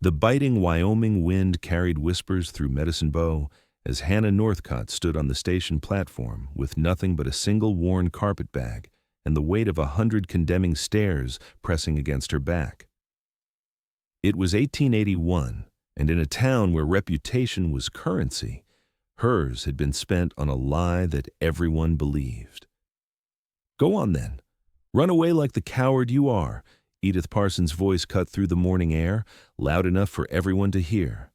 The biting Wyoming wind carried whispers through Medicine Bow as Hannah Northcott stood on the station platform with nothing but a single worn carpet bag and the weight of 100 condemning stares pressing against her back. It was 1881, and in a town where reputation was currency, hers had been spent on a lie that everyone believed. "Go on then. Run away like the coward you are," Edith Parsons' voice cut through the morning air, loud enough for everyone to hear.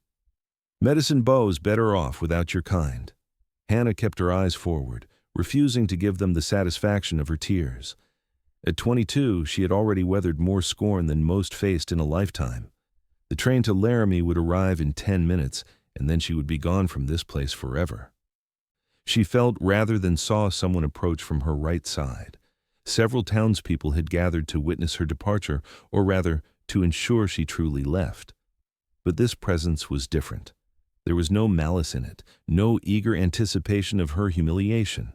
"Medicine Bow's better off without your kind." Hannah kept her eyes forward, refusing to give them the satisfaction of her tears. At 22, she had already weathered more scorn than most faced in a lifetime. The train to Laramie would arrive in 10 minutes, and then she would be gone from this place forever. She felt rather than saw someone approach from her right side. Several townspeople had gathered to witness her departure, or rather, to ensure she truly left. But this presence was different. There was no malice in it, no eager anticipation of her humiliation.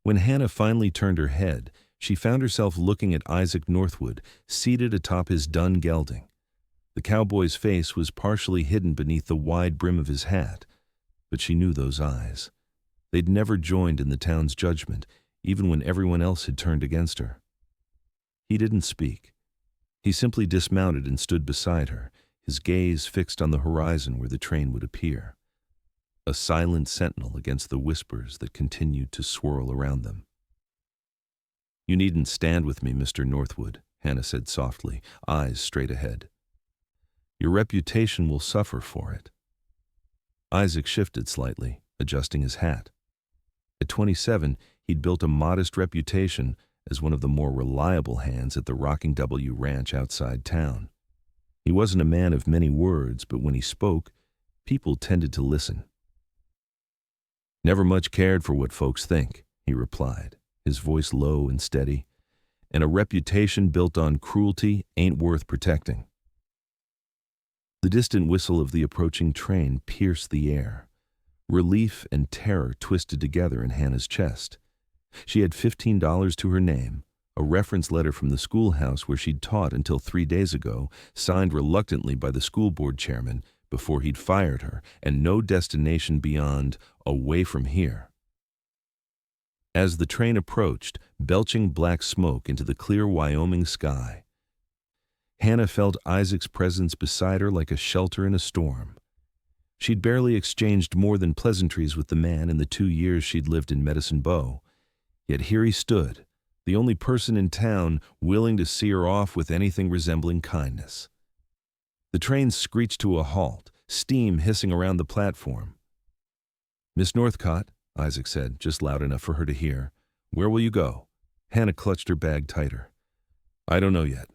When Hannah finally turned her head, she found herself looking at Isaac Northwood, seated atop his dun gelding. The cowboy's face was partially hidden beneath the wide brim of his hat, but she knew those eyes. They'd never joined in the town's judgment, even when everyone else had turned against her. He didn't speak. He simply dismounted and stood beside her, his gaze fixed on the horizon where the train would appear. A silent sentinel against the whispers that continued to swirl around them. "You needn't stand with me, Mr. Northwood," Hannah said softly, eyes straight ahead. "Your reputation will suffer for it." Isaac shifted slightly, adjusting his hat. At 27, he'd built a modest reputation as one of the more reliable hands at the Rocking W Ranch outside town. He wasn't a man of many words, but when he spoke, people tended to listen. "Never much cared for what folks think," he replied, his voice low and steady. "And a reputation built on cruelty ain't worth protecting." The distant whistle of the approaching train pierced the air. Relief and terror twisted together in Hannah's chest. She had $15 to her name, a reference letter from the schoolhouse where she'd taught until 3 days ago, signed reluctantly by the school board chairman before he'd fired her, and no destination beyond "away from here." As the train approached, belching black smoke into the clear Wyoming sky, Hannah felt Isaac's presence beside her like a shelter in a storm. She'd barely exchanged more than pleasantries with the man in the 2 years she'd lived in Medicine Bow. Yet here he stood, the only person in town willing to see her off with anything resembling kindness. The train screeched to a halt, steam hissing around the platform. "Miss Northcott," Isaac said, just loud enough for her to hear, "where will you go?" Hannah clutched her bag tighter. "I don't know yet.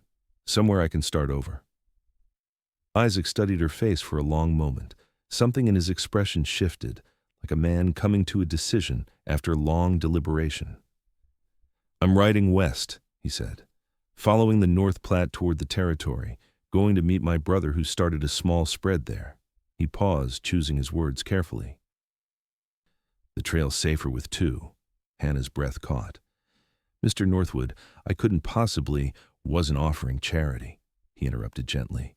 Somewhere I can start over." Isaac studied her face for a long moment. Something in his expression shifted, like a man coming to a decision after long deliberation. "I'm riding west," he said, "following the North Platte toward the territory, going to meet my brother who started a small spread there." He paused, choosing his words carefully. "The trail's safer with two." Hannah's breath caught. "Mr. Northwood, I couldn't possibly—" "Wasn't offering charity," he interrupted gently.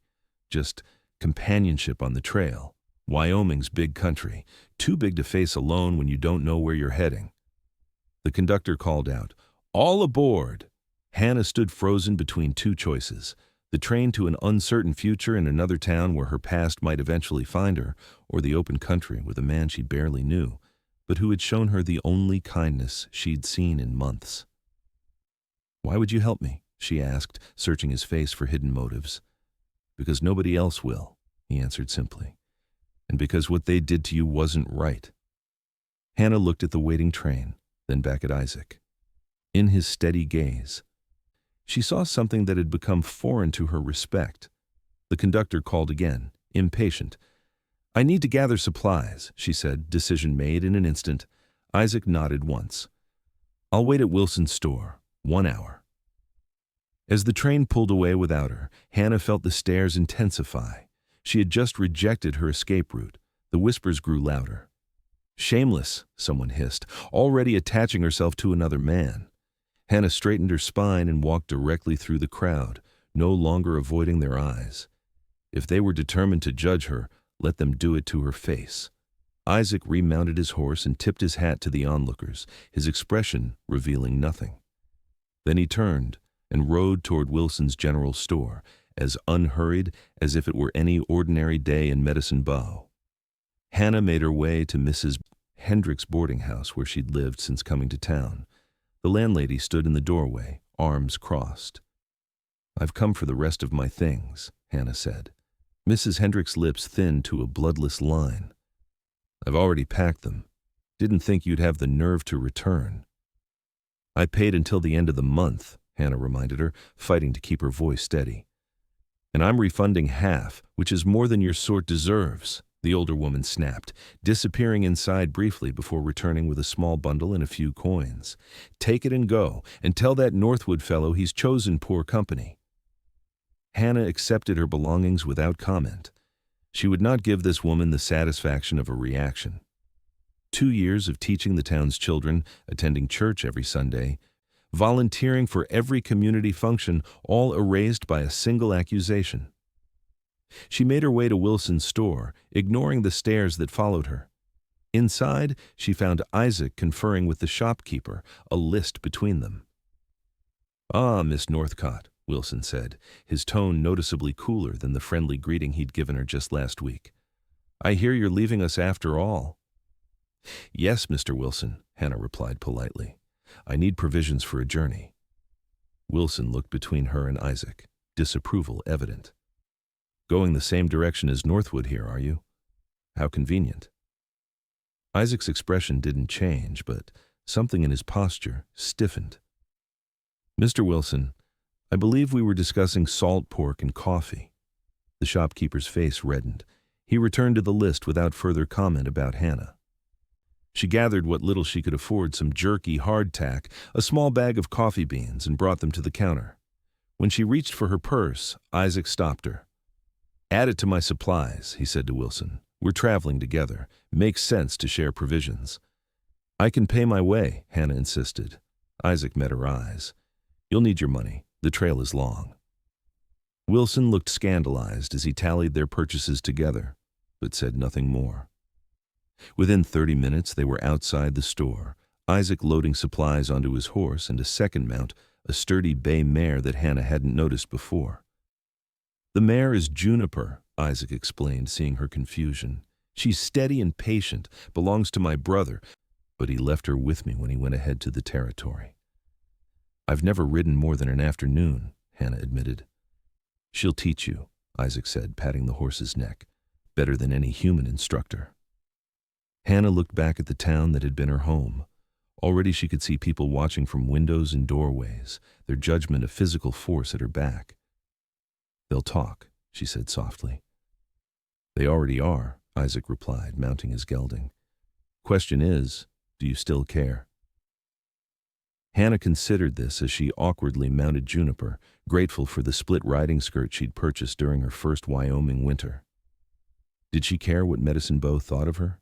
"Just companionship on the trail. Wyoming's big country, too big to face alone when you don't know where you're heading." The conductor called out, "All aboard!" Hannah stood frozen between two choices: the train to an uncertain future in another town where her past might eventually find her, or the open country with a man she barely knew, but who had shown her the only kindness she'd seen in months. "Why would you help me?" she asked, searching his face for hidden motives. "Because nobody else will," he answered simply. "And because what they did to you wasn't right." Hannah looked at the waiting train, then back at Isaac. In his steady gaze, she saw something that had become foreign to her respect. The conductor called again, impatient. "I need to gather supplies," she said, decision made in an instant. Isaac nodded once. "I'll wait at Wilson's store. 1 hour." As the train pulled away without her, Hannah felt the stares intensify. She had just rejected her escape route. The whispers grew louder. "Shameless," someone hissed, already attaching herself to another man. Hannah straightened her spine and walked directly through the crowd, no longer avoiding their eyes. If they were determined to judge her, let them do it to her face. Isaac remounted his horse and tipped his hat to the onlookers, his expression revealing nothing. Then he turned and rode toward Wilson's general store, as unhurried as if it were any ordinary day in Medicine Bow. Hannah made her way to Mrs. Hendrick's boarding house where she'd lived since coming to town. The landlady stood in the doorway, arms crossed. "I've come for the rest of my things," Hannah said. Mrs. Hendrick's lips thinned to a bloodless line. "I've already packed them. Didn't think you'd have the nerve to return." "I paid until the end of the month," Hannah reminded her, fighting to keep her voice steady. "And I'm refunding half, which is more than your sort deserves," the older woman snapped, disappearing inside briefly before returning with a small bundle and a few coins. "Take it and go, and tell that Northwood fellow he's chosen poor company." Hannah accepted her belongings without comment. She would not give this woman the satisfaction of a reaction. 2 years of teaching the town's children, attending church every Sunday, volunteering for every community function, all erased by a single accusation. She made her way to Wilson's store, ignoring the stares that followed her. Inside, she found Isaac conferring with the shopkeeper, a list between them. "Ah, Miss Northcott," Wilson said, his tone noticeably cooler than the friendly greeting he'd given her just last week. "I hear you're leaving us after all." "Yes, Mr. Wilson," Hannah replied politely. "I need provisions for a journey." Wilson looked between her and Isaac, disapproval evident. "Going the same direction as Northwood here, are you? How convenient." Isaac's expression didn't change, but something in his posture stiffened. "Mr. Wilson, I believe we were discussing salt pork and coffee." The shopkeeper's face reddened. He returned to the list without further comment about Hannah. She gathered what little she could afford, some jerky hardtack, a small bag of coffee beans, and brought them to the counter. When she reached for her purse, Isaac stopped her. "Add it to my supplies," he said to Wilson. "We're traveling together. Makes sense to share provisions." "I can pay my way," Hannah insisted. Isaac met her eyes. "You'll need your money. The trail is long." Wilson looked scandalized as he tallied their purchases together, but said nothing more. Within 30 minutes, they were outside the store, Isaac loading supplies onto his horse and a second mount, a sturdy bay mare that Hannah hadn't noticed before. "The mare is Juniper," Isaac explained, seeing her confusion. "She's steady and patient, belongs to my brother, but he left her with me when he went ahead to the territory." "I've never ridden more than an afternoon," Hannah admitted. "She'll teach you," Isaac said, patting the horse's neck, "better than any human instructor." Hannah looked back at the town that had been her home. Already she could see people watching from windows and doorways, their judgment a physical force at her back. "They'll talk," she said softly. "They already are," Isaac replied, mounting his gelding. "Question is, do you still care?" Hannah considered this as she awkwardly mounted Juniper, grateful for the split riding skirt she'd purchased during her first Wyoming winter. Did she care what Medicine Bow thought of her?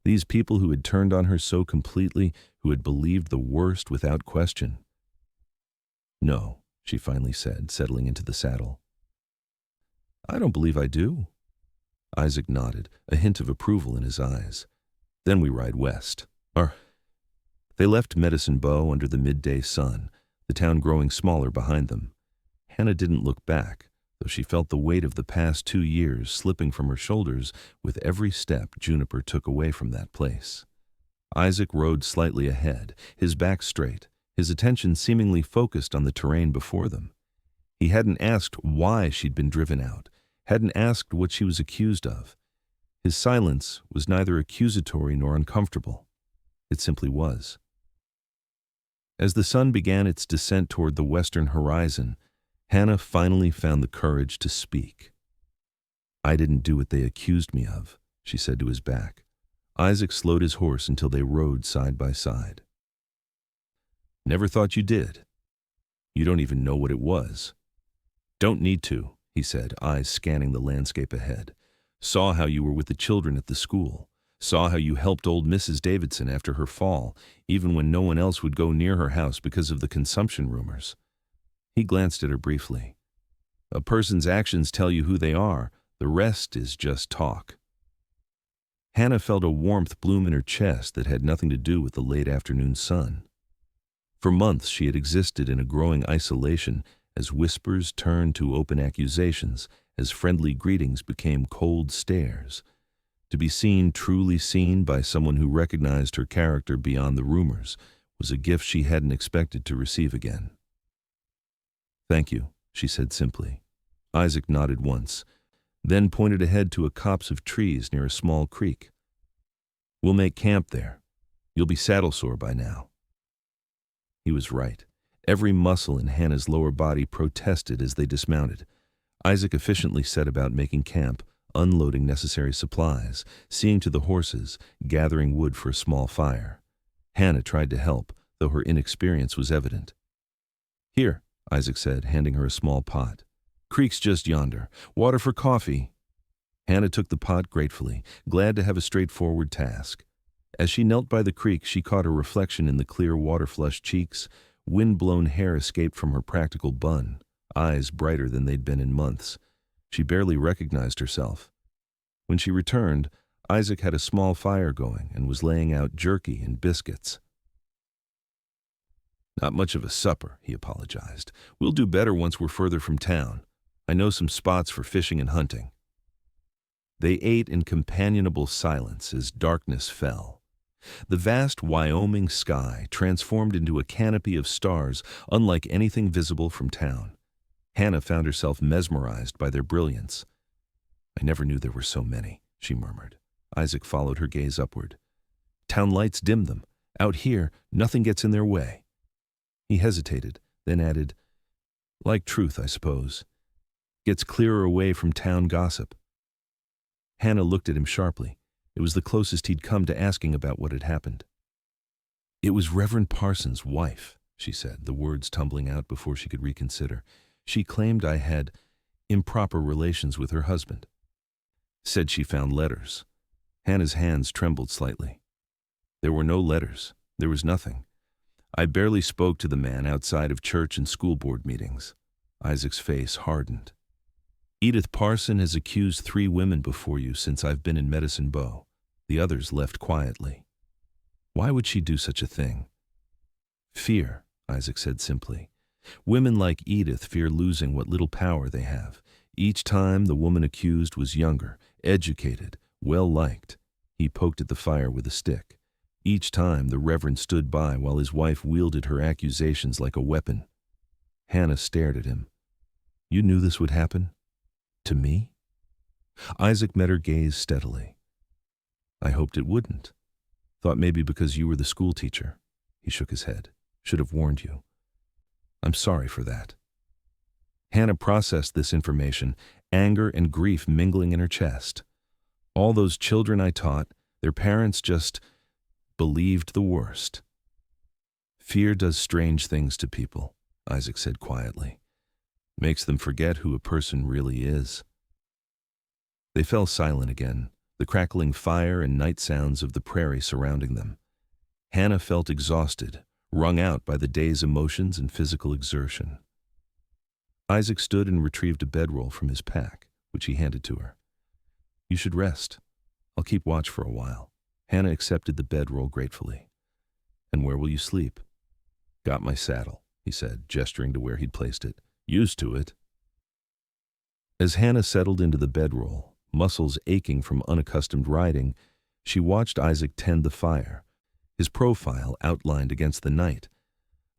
These people who had turned on her so completely, who had believed the worst without question. "No," she finally said, settling into the saddle. "I don't believe I do." Isaac nodded, a hint of approval in his eyes. "Then we ride west." They left Medicine Bow under the midday sun, the town growing smaller behind them. Hannah didn't look back, though she felt the weight of the past 2 years slipping from her shoulders with every step Juniper took away from that place. Isaac rode slightly ahead, his back straight, his attention seemingly focused on the terrain before them. He hadn't asked why she'd been driven out, hadn't asked what she was accused of. His silence was neither accusatory nor uncomfortable. It simply was. As the sun began its descent toward the western horizon, Hannah finally found the courage to speak. "I didn't do what they accused me of," she said to his back. Isaac slowed his horse until they rode side by side. "Never thought you did. You don't even know what it was." "Don't need to," he said, eyes scanning the landscape ahead. "Saw how you were with the children at the school. Saw how you helped old Mrs. Davidson after her fall, even when no one else would go near her house because of the consumption rumors." He glanced at her briefly. "A person's actions tell you who they are. The rest is just talk." Hannah felt a warmth bloom in her chest that had nothing to do with the late afternoon sun. For months she had existed in a growing isolation as whispers turned to open accusations, as friendly greetings became cold stares. To be seen, truly seen, by someone who recognized her character beyond the rumors was a gift she hadn't expected to receive again. "Thank you," she said simply. Isaac nodded once, then pointed ahead to a copse of trees near a small creek. "We'll make camp there. You'll be saddle sore by now." He was right. Every muscle in Hannah's lower body protested as they dismounted. Isaac efficiently set about making camp, unloading necessary supplies, seeing to the horses, gathering wood for a small fire. Hannah tried to help, though her inexperience was evident. "Here," Isaac said, handing her a small pot. "Creek's just yonder. Water for coffee." Hannah took the pot gratefully, glad to have a straightforward task. As she knelt by the creek, she caught her reflection in the clear water-flushed cheeks. Wind-blown hair escaped from her practical bun, eyes brighter than they'd been in months. She barely recognized herself. When she returned, Isaac had a small fire going and was laying out jerky and biscuits. "Not much of a supper," he apologized. "We'll do better once we're further from town. I know some spots for fishing and hunting." They ate in companionable silence as darkness fell. The vast Wyoming sky transformed into a canopy of stars unlike anything visible from town. Hannah found herself mesmerized by their brilliance. "I never knew there were so many," she murmured. Isaac followed her gaze upward. "Town lights dim them. Out here, nothing gets in their way." He hesitated, then added, "Like truth, I suppose. Gets clearer away from town gossip." Hannah looked at him sharply. It was the closest he'd come to asking about what had happened. "It was Reverend Parsons' wife," she said, the words tumbling out before she could reconsider. "She claimed I had improper relations with her husband. Said she found letters." Hannah's hands trembled slightly. "There were no letters. There was nothing. I barely spoke to the man outside of church and school board meetings." Isaac's face hardened. "Edith Parson has accused 3 women before you since I've been in Medicine Bow. The others left quietly. Why would she do such a thing?" "Fear," Isaac said simply. "Women like Edith fear losing what little power they have. Each time the woman accused was younger, educated, well-liked." He poked at the fire with a stick. Each time the Reverend stood by while his wife wielded her accusations like a weapon. Hannah stared at him. "You knew this would happen? To me?" Isaac met her gaze steadily. "I hoped it wouldn't. Thought maybe because you were the school teacher." He shook his head. "Should have warned you. I'm sorry for that." Hannah processed this information, anger and grief mingling in her chest. "All those children I taught, their parents just believed the worst." "Fear does strange things to people," Isaac said quietly. "Makes them forget who a person really is." They fell silent again, the crackling fire and night sounds of the prairie surrounding them. Hannah felt exhausted, wrung out by the day's emotions and physical exertion. Isaac stood and retrieved a bedroll from his pack, which he handed to her. "You should rest. I'll keep watch for a while." Hannah accepted the bedroll gratefully. "And where will you sleep?" "Got my saddle," he said, gesturing to where he'd placed it. "Used to it." As Hannah settled into the bedroll, muscles aching from unaccustomed riding, she watched Isaac tend the fire, his profile outlined against the night.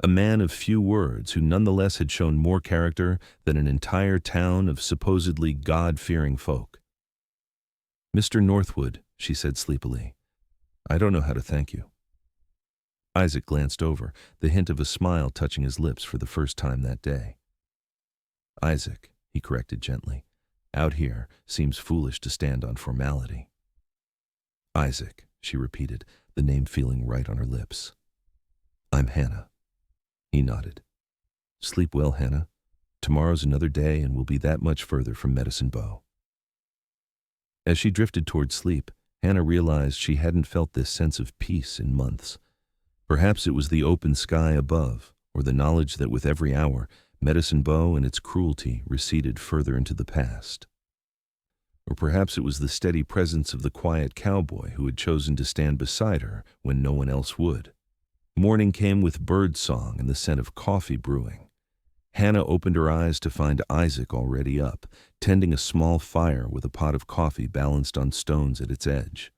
A man of few words who nonetheless had shown more character than an entire town of supposedly God-fearing folk. "Mr. Northwood," she said sleepily, "I don't know how to thank you." Isaac glanced over, the hint of a smile touching his lips for the first time that day. "Isaac," he corrected gently. "Out here seems foolish to stand on formality." "Isaac," she repeated, the name feeling right on her lips. "I'm Hannah." He nodded. "Sleep well, Hannah. Tomorrow's another day and we'll be that much further from Medicine Bow." As she drifted toward sleep, Hannah realized she hadn't felt this sense of peace in months. Perhaps it was the open sky above, or the knowledge that with every hour, Medicine Bow and its cruelty receded further into the past. Or perhaps it was the steady presence of the quiet cowboy who had chosen to stand beside her when no one else would. Morning came with bird song and the scent of coffee brewing. Hannah opened her eyes to find Isaac already up, tending a small fire with a pot of coffee balanced on stones at its edge.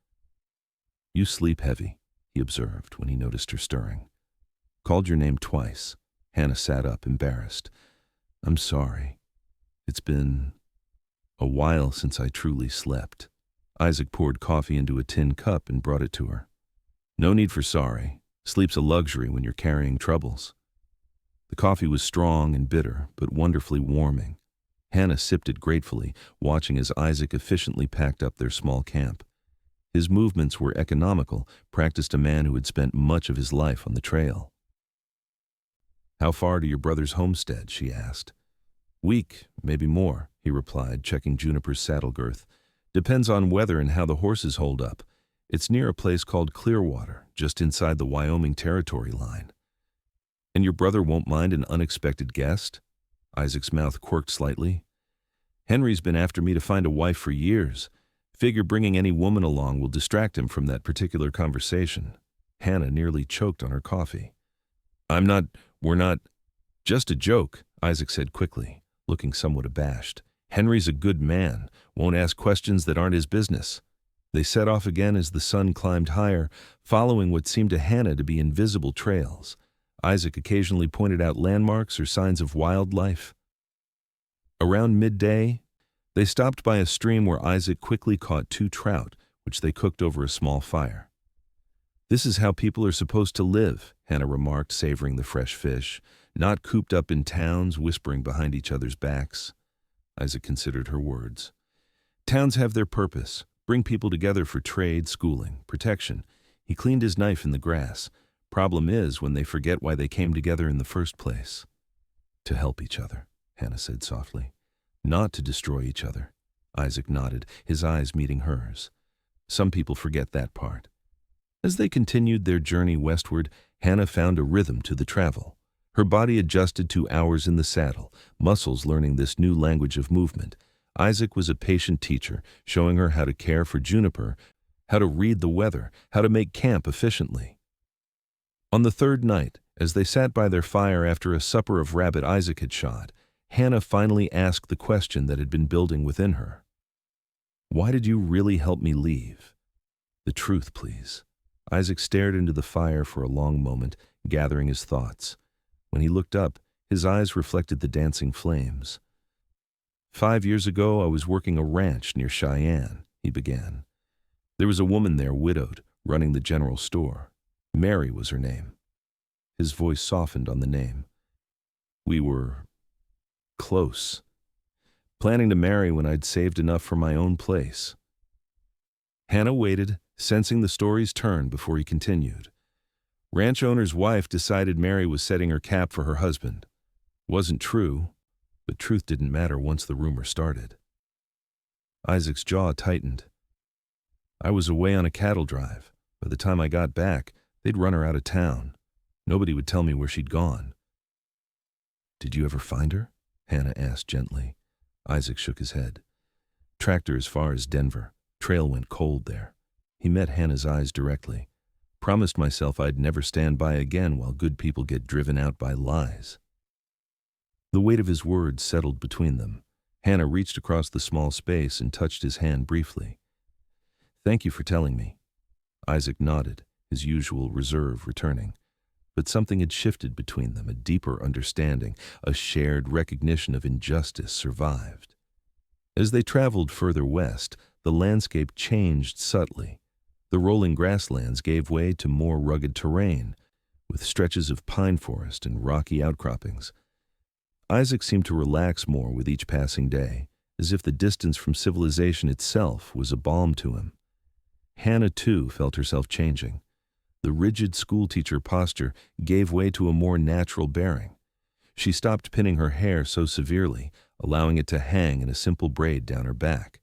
"You sleep heavy," he observed when he noticed her stirring. "Called your name twice." Hannah sat up, embarrassed. "I'm sorry. It's been a while since I truly slept." Isaac poured coffee into a tin cup and brought it to her. "No need for sorry. Sleep's a luxury when you're carrying troubles." The coffee was strong and bitter, but wonderfully warming. Hannah sipped it gratefully, watching as Isaac efficiently packed up their small camp. His movements were economical, practiced a man who had spent much of his life on the trail. "How far to your brother's homestead?" she asked. "Week, maybe more," he replied, checking Juniper's saddle girth. "Depends on weather and how the horses hold up. It's near a place called Clearwater, just inside the Wyoming territory line." "And your brother won't mind an unexpected guest?" Isaac's mouth quirked slightly. "Henry's been after me to find a wife for years. Figure bringing any woman along will distract him from that particular conversation." Hannah nearly choked on her coffee. We're not, just a joke," Isaac said quickly, looking somewhat abashed. "Henry's a good man, won't ask questions that aren't his business." They set off again as the sun climbed higher, following what seemed to Hannah to be invisible trails. Isaac occasionally pointed out landmarks or signs of wildlife. Around midday, they stopped by a stream where Isaac quickly caught 2 trout, which they cooked over a small fire. "This is how people are supposed to live," Hannah remarked, savoring the fresh fish, "not cooped up in towns, whispering behind each other's backs." Isaac considered her words. "Towns have their purpose, bring people together for trade, schooling, protection." He cleaned his knife in the grass. "Problem is when they forget why they came together in the first place." "To help each other," Hannah said softly. "Not to destroy each other." Isaac nodded, his eyes meeting hers. "Some people forget that part." As they continued their journey westward, Hannah found a rhythm to the travel. Her body adjusted to hours in the saddle, muscles learning this new language of movement. Isaac was a patient teacher, showing her how to care for Juniper, how to read the weather, how to make camp efficiently. On the 3rd night, as they sat by their fire after a supper of rabbit Isaac had shot, Hannah finally asked the question that had been building within her. "Why did you really help me leave?" "The truth, please." Isaac stared into the fire for a long moment, gathering his thoughts. When he looked up, his eyes reflected the dancing flames. 5 years ago, I was working a ranch near Cheyenne," he began. "There was a woman there, widowed, running the general store. Mary was her name." His voice softened on the name. "We were close. Planning to marry when I'd saved enough for my own place." Hannah waited, sensing the story's turn before he continued. "Ranch owner's wife decided Mary was setting her cap for her husband. Wasn't true, but truth didn't matter once the rumor started." Isaac's jaw tightened. "I was away on a cattle drive. By the time I got back, they'd run her out of town. Nobody would tell me where she'd gone." "Did you ever find her?" Hannah asked gently. Isaac shook his head. "Tracked her as far as Denver. Trail went cold there." He met Hannah's eyes directly. "Promised myself I'd never stand by again while good people get driven out by lies." The weight of his words settled between them. Hannah reached across the small space and touched his hand briefly. "Thank you for telling me." Isaac nodded, his usual reserve returning. But something had shifted between them, a deeper understanding, a shared recognition of injustice survived. As they traveled further west, the landscape changed subtly. The rolling grasslands gave way to more rugged terrain, with stretches of pine forest and rocky outcroppings. Isaac seemed to relax more with each passing day, as if the distance from civilization itself was a balm to him. Hannah, too, felt herself changing. The rigid schoolteacher posture gave way to a more natural bearing. She stopped pinning her hair so severely, allowing it to hang in a simple braid down her back.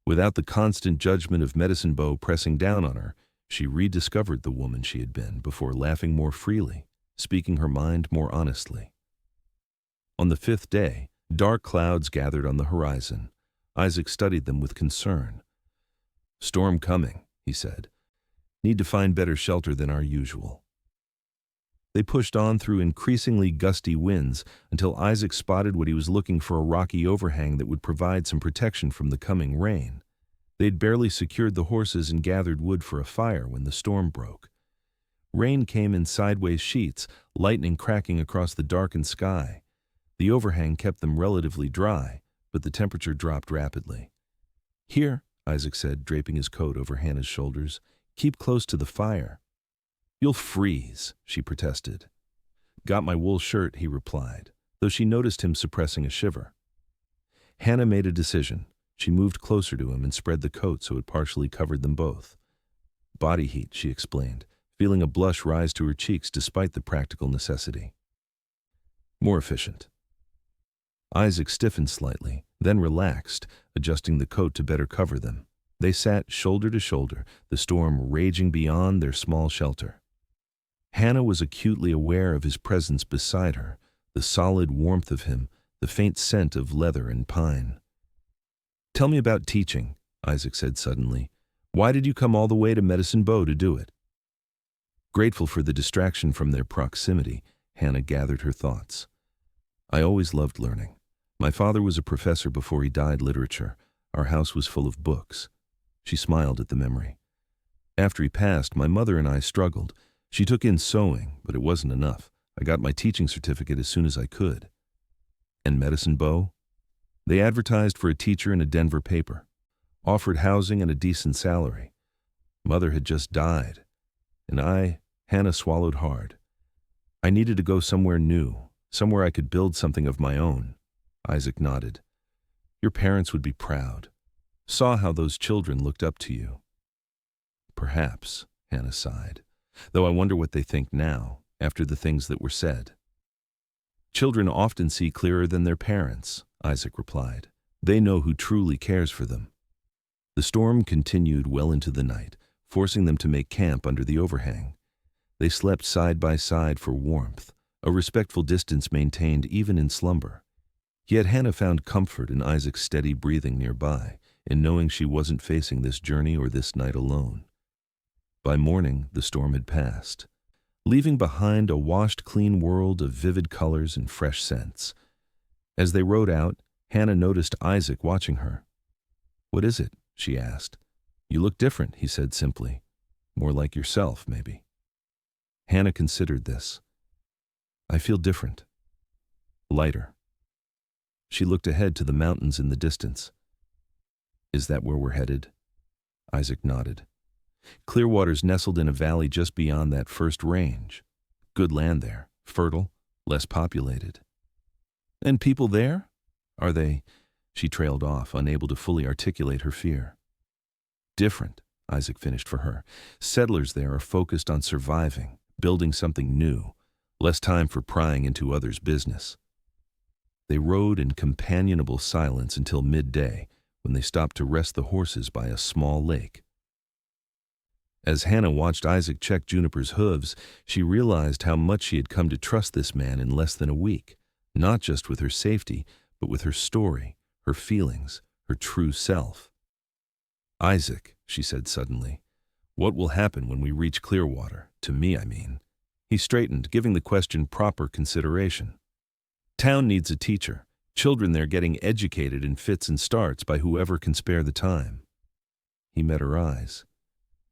Without the constant judgment of Medicine Bow pressing down on her, she rediscovered the woman she had been before, laughing more freely, speaking her mind more honestly. On the 5th day, dark clouds gathered on the horizon. Isaac studied them with concern. "Storm coming," he said. "Need to find better shelter than our usual." They pushed on through increasingly gusty winds until Isaac spotted what he was looking for, a rocky overhang that would provide some protection from the coming rain. They'd barely secured the horses and gathered wood for a fire when the storm broke. Rain came in sideways sheets, lightning cracking across the darkened sky. The overhang kept them relatively dry, but the temperature dropped rapidly. "Here," Isaac said, draping his coat over Hannah's shoulders. "Keep close to the fire." "You'll freeze," she protested. "Got my wool shirt," he replied, though she noticed him suppressing a shiver. Hannah made a decision. She moved closer to him and spread the coat so it partially covered them both. "Body heat," she explained, feeling a blush rise to her cheeks despite the practical necessity. "More efficient." Isaac stiffened slightly, then relaxed, adjusting the coat to better cover them. They sat shoulder to shoulder, the storm raging beyond their small shelter. Hannah was acutely aware of his presence beside her, the solid warmth of him, the faint scent of leather and pine. "Tell me about teaching," Isaac said suddenly. "Why did you come all the way to Medicine Bow to do it?" Grateful for the distraction from their proximity, Hannah gathered her thoughts. "I always loved learning. My father was a professor before he died, literature. Our house was full of books." She smiled at the memory. "After he passed, my mother and I struggled. She took in sewing, but it wasn't enough. I got my teaching certificate as soon as I could." "And Medicine Bow?" "They advertised for a teacher in a Denver paper. Offered housing and a decent salary. Mother had just died. And Hannah swallowed hard. I needed to go somewhere new, somewhere I could build something of my own." Isaac nodded. "Your parents would be proud. Saw how those children looked up to you." "Perhaps," Hannah sighed. "Though I wonder what they think now, after the things that were said." "Children often see clearer than their parents," Isaac replied. "They know who truly cares for them." The storm continued well into the night, forcing them to make camp under the overhang. They slept side by side for warmth, a respectful distance maintained even in slumber. Yet Hannah found comfort in Isaac's steady breathing nearby, in knowing she wasn't facing this journey or this night alone. By morning, the storm had passed, leaving behind a washed clean world of vivid colors and fresh scents. As they rode out, Hannah noticed Isaac watching her. "What is it?" she asked. "You look different," he said simply. "More like yourself, maybe." Hannah considered this. "I feel different. Lighter." She looked ahead to the mountains in the distance. "Is that where we're headed?" Isaac nodded. "Clearwater's nestled in a valley just beyond that first range. Good land there, fertile, less populated." "And people there? Are they—" She trailed off, unable to fully articulate her fear. "Different," Isaac finished for her. "Settlers there are focused on surviving, building something new, less time for prying into others' business." They rode in companionable silence until midday, when they stopped to rest the horses by a small lake. As Hannah watched Isaac check Juniper's hooves, she realized how much she had come to trust this man in less than a week, not just with her safety, but with her story, her feelings, her true self. "Isaac," she said suddenly, "what will happen when we reach Clearwater? To me, I mean." He straightened, giving the question proper consideration. "Town needs a teacher. Children there getting educated in fits and starts by whoever can spare the time." He met her eyes.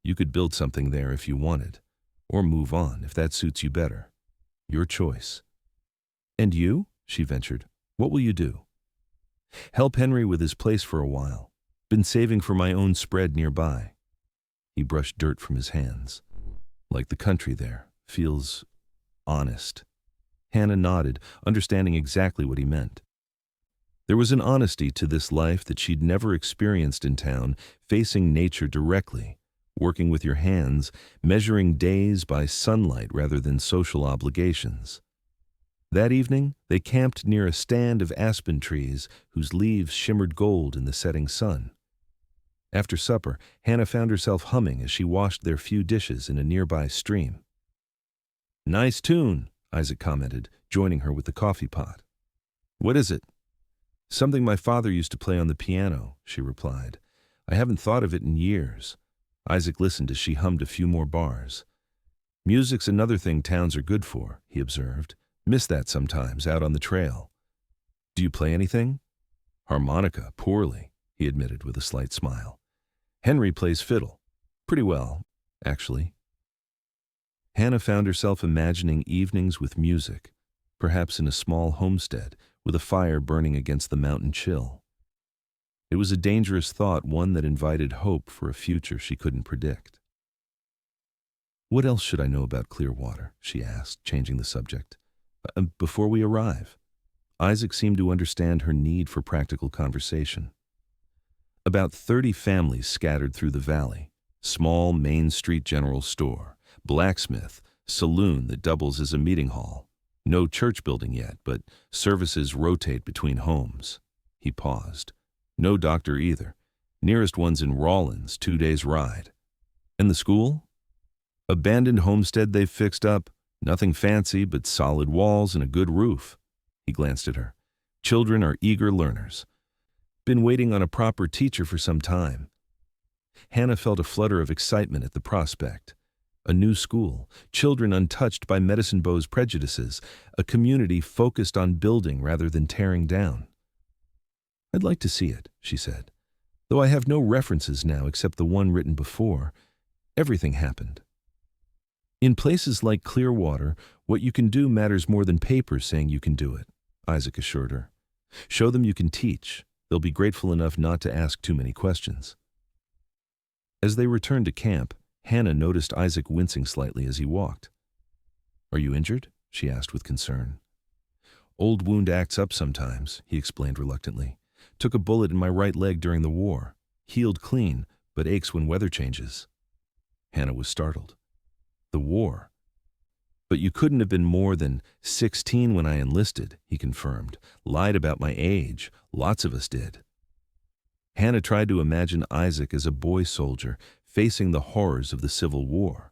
"You could build something there if you wanted, or move on if that suits you better. Your choice." "And you?" she ventured. "What will you do?" "Help Henry with his place for a while. Been saving for my own spread nearby." He brushed dirt from his hands. "Like the country there. Feels honest." Hannah nodded, understanding exactly what he meant. There was an honesty to this life that she'd never experienced in town, facing nature directly, working with your hands, measuring days by sunlight rather than social obligations. That evening, they camped near a stand of aspen trees whose leaves shimmered gold in the setting sun. After supper, Hannah found herself humming as she washed their few dishes in a nearby stream. "Nice tune," Isaac commented, joining her with the coffee pot. "What is it?" Something my father used to play on the piano, she replied. I haven't thought of it in years. Isaac listened as she hummed a few more bars. Music's another thing towns are good for, he observed. Miss that sometimes, out on the trail. Do you play anything? Harmonica, poorly, he admitted with a slight smile. Henry plays fiddle. Pretty well, actually. Hannah found herself imagining evenings with music, perhaps in a small homestead, with a fire burning against the mountain chill. It was a dangerous thought, one that invited hope for a future she couldn't predict. What else should I know about Clearwater? She asked, changing the subject. Before we arrive. Isaac seemed to understand her need for practical conversation. About 30 families scattered through the valley. Small Main Street general store, blacksmith, saloon that doubles as a meeting hall. No church building yet, but services rotate between homes. He paused. No doctor either. Nearest one's in Rawlins, 2 days' ride. And the school? Abandoned homestead they've fixed up. Nothing fancy, but solid walls and a good roof. He glanced at her. Children are eager learners. Been waiting on a proper teacher for some time. Hannah felt a flutter of excitement at the prospect. A new school, children untouched by Medicine Bow's prejudices, a community focused on building rather than tearing down. I'd like to see it, she said. Though I have no references now except the one written before. Everything happened. In places like Clearwater, what you can do matters more than papers saying you can do it, Isaac assured her. Show them you can teach. They'll be grateful enough not to ask too many questions. As they returned to camp, Hannah noticed Isaac wincing slightly as he walked. Are you injured? She asked with concern. Old wound acts up sometimes, he explained reluctantly. Took a bullet in my right leg during the war. Healed clean, but aches when weather changes. Hannah was startled. The war. But you couldn't have been more than 16 when I enlisted, he confirmed. Lied about my age. Lots of us did. Hannah tried to imagine Isaac as a boy soldier facing the horrors of the Civil War.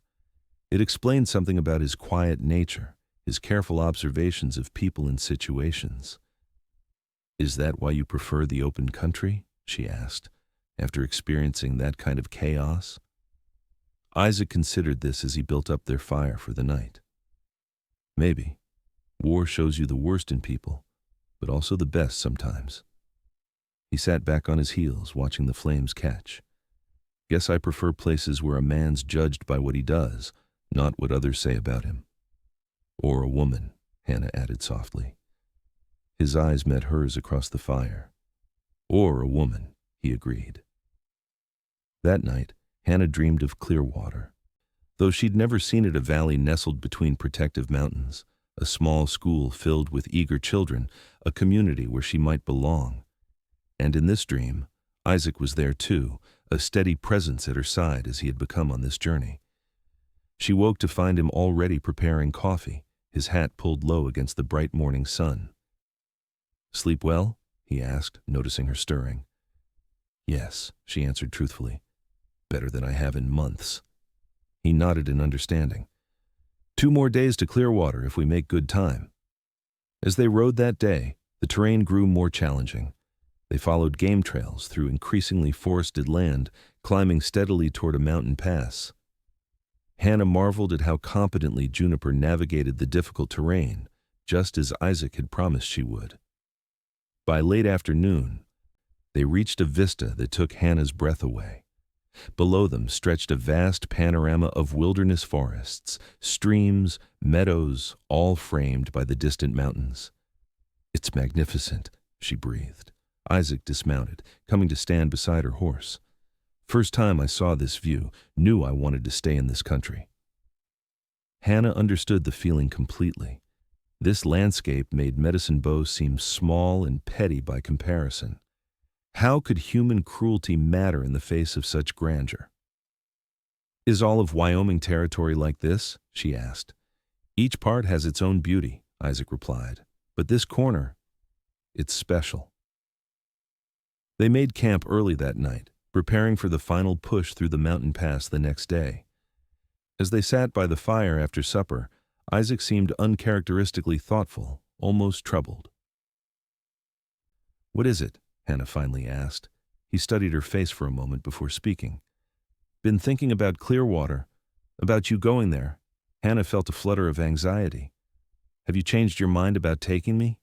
It explained something about his quiet nature, his careful observations of people and situations. Is that why you prefer the open country? She asked, after experiencing that kind of chaos. Isaac considered this as he built up their fire for the night. Maybe. War shows you the worst in people, but also the best sometimes. He sat back on his heels, watching the flames catch. Guess I prefer places where a man's judged by what he does, not what others say about him. Or a woman, Hannah added softly. His eyes met hers across the fire. Or a woman, he agreed. That night, Hannah dreamed of Clearwater. Though she'd never seen it, a valley nestled between protective mountains, a small school filled with eager children, a community where she might belong. And in this dream, Isaac was there too, a steady presence at her side as he had become on this journey. She woke to find him already preparing coffee, his hat pulled low against the bright morning sun. Sleep well? He asked, noticing her stirring. Yes, she answered truthfully. Better than I have in months. He nodded in understanding. 2 more days to Clearwater if we make good time. As they rode that day, the terrain grew more challenging. They followed game trails through increasingly forested land, climbing steadily toward a mountain pass. Hannah marveled at how competently Juniper navigated the difficult terrain, just as Isaac had promised she would. By late afternoon, they reached a vista that took Hannah's breath away. Below them stretched a vast panorama of wilderness forests, streams, meadows, all framed by the distant mountains. It's magnificent, she breathed. Isaac dismounted, coming to stand beside her horse. First time I saw this view, knew I wanted to stay in this country. Hannah understood the feeling completely. This landscape made Medicine Bow seem small and petty by comparison. How could human cruelty matter in the face of such grandeur? Is all of Wyoming territory like this? She asked. Each part has its own beauty, Isaac replied. But this corner, it's special. They made camp early that night, preparing for the final push through the mountain pass the next day. As they sat by the fire after supper, Isaac seemed uncharacteristically thoughtful, almost troubled. "What is it?" Hannah finally asked. He studied her face for a moment before speaking. "Been thinking about Clearwater, about you going there." Hannah felt a flutter of anxiety. "Have you changed your mind about taking me?"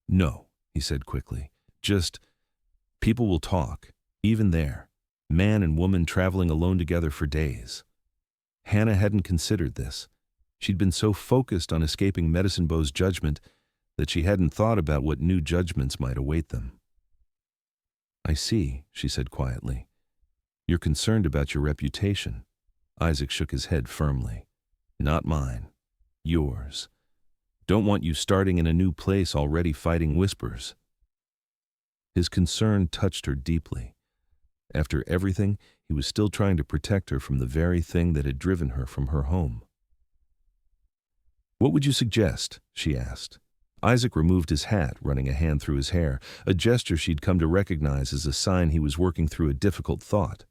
"No," he said quickly. "Just, people will talk, even there. Man and woman traveling alone together for days." Hannah hadn't considered this. She'd been so focused on escaping Medicine Bow's judgment that she hadn't thought about what new judgments might await them. "I see," she said quietly. "You're concerned about your reputation." Isaac shook his head firmly. "Not mine. Yours. Don't want you starting in a new place already fighting whispers." His concern touched her deeply. After everything, he was still trying to protect her from the very thing that had driven her from her home. "What would you suggest?" she asked. Isaac removed his hat, running a hand through his hair, a gesture she'd come to recognize as a sign he was working through a difficult thought.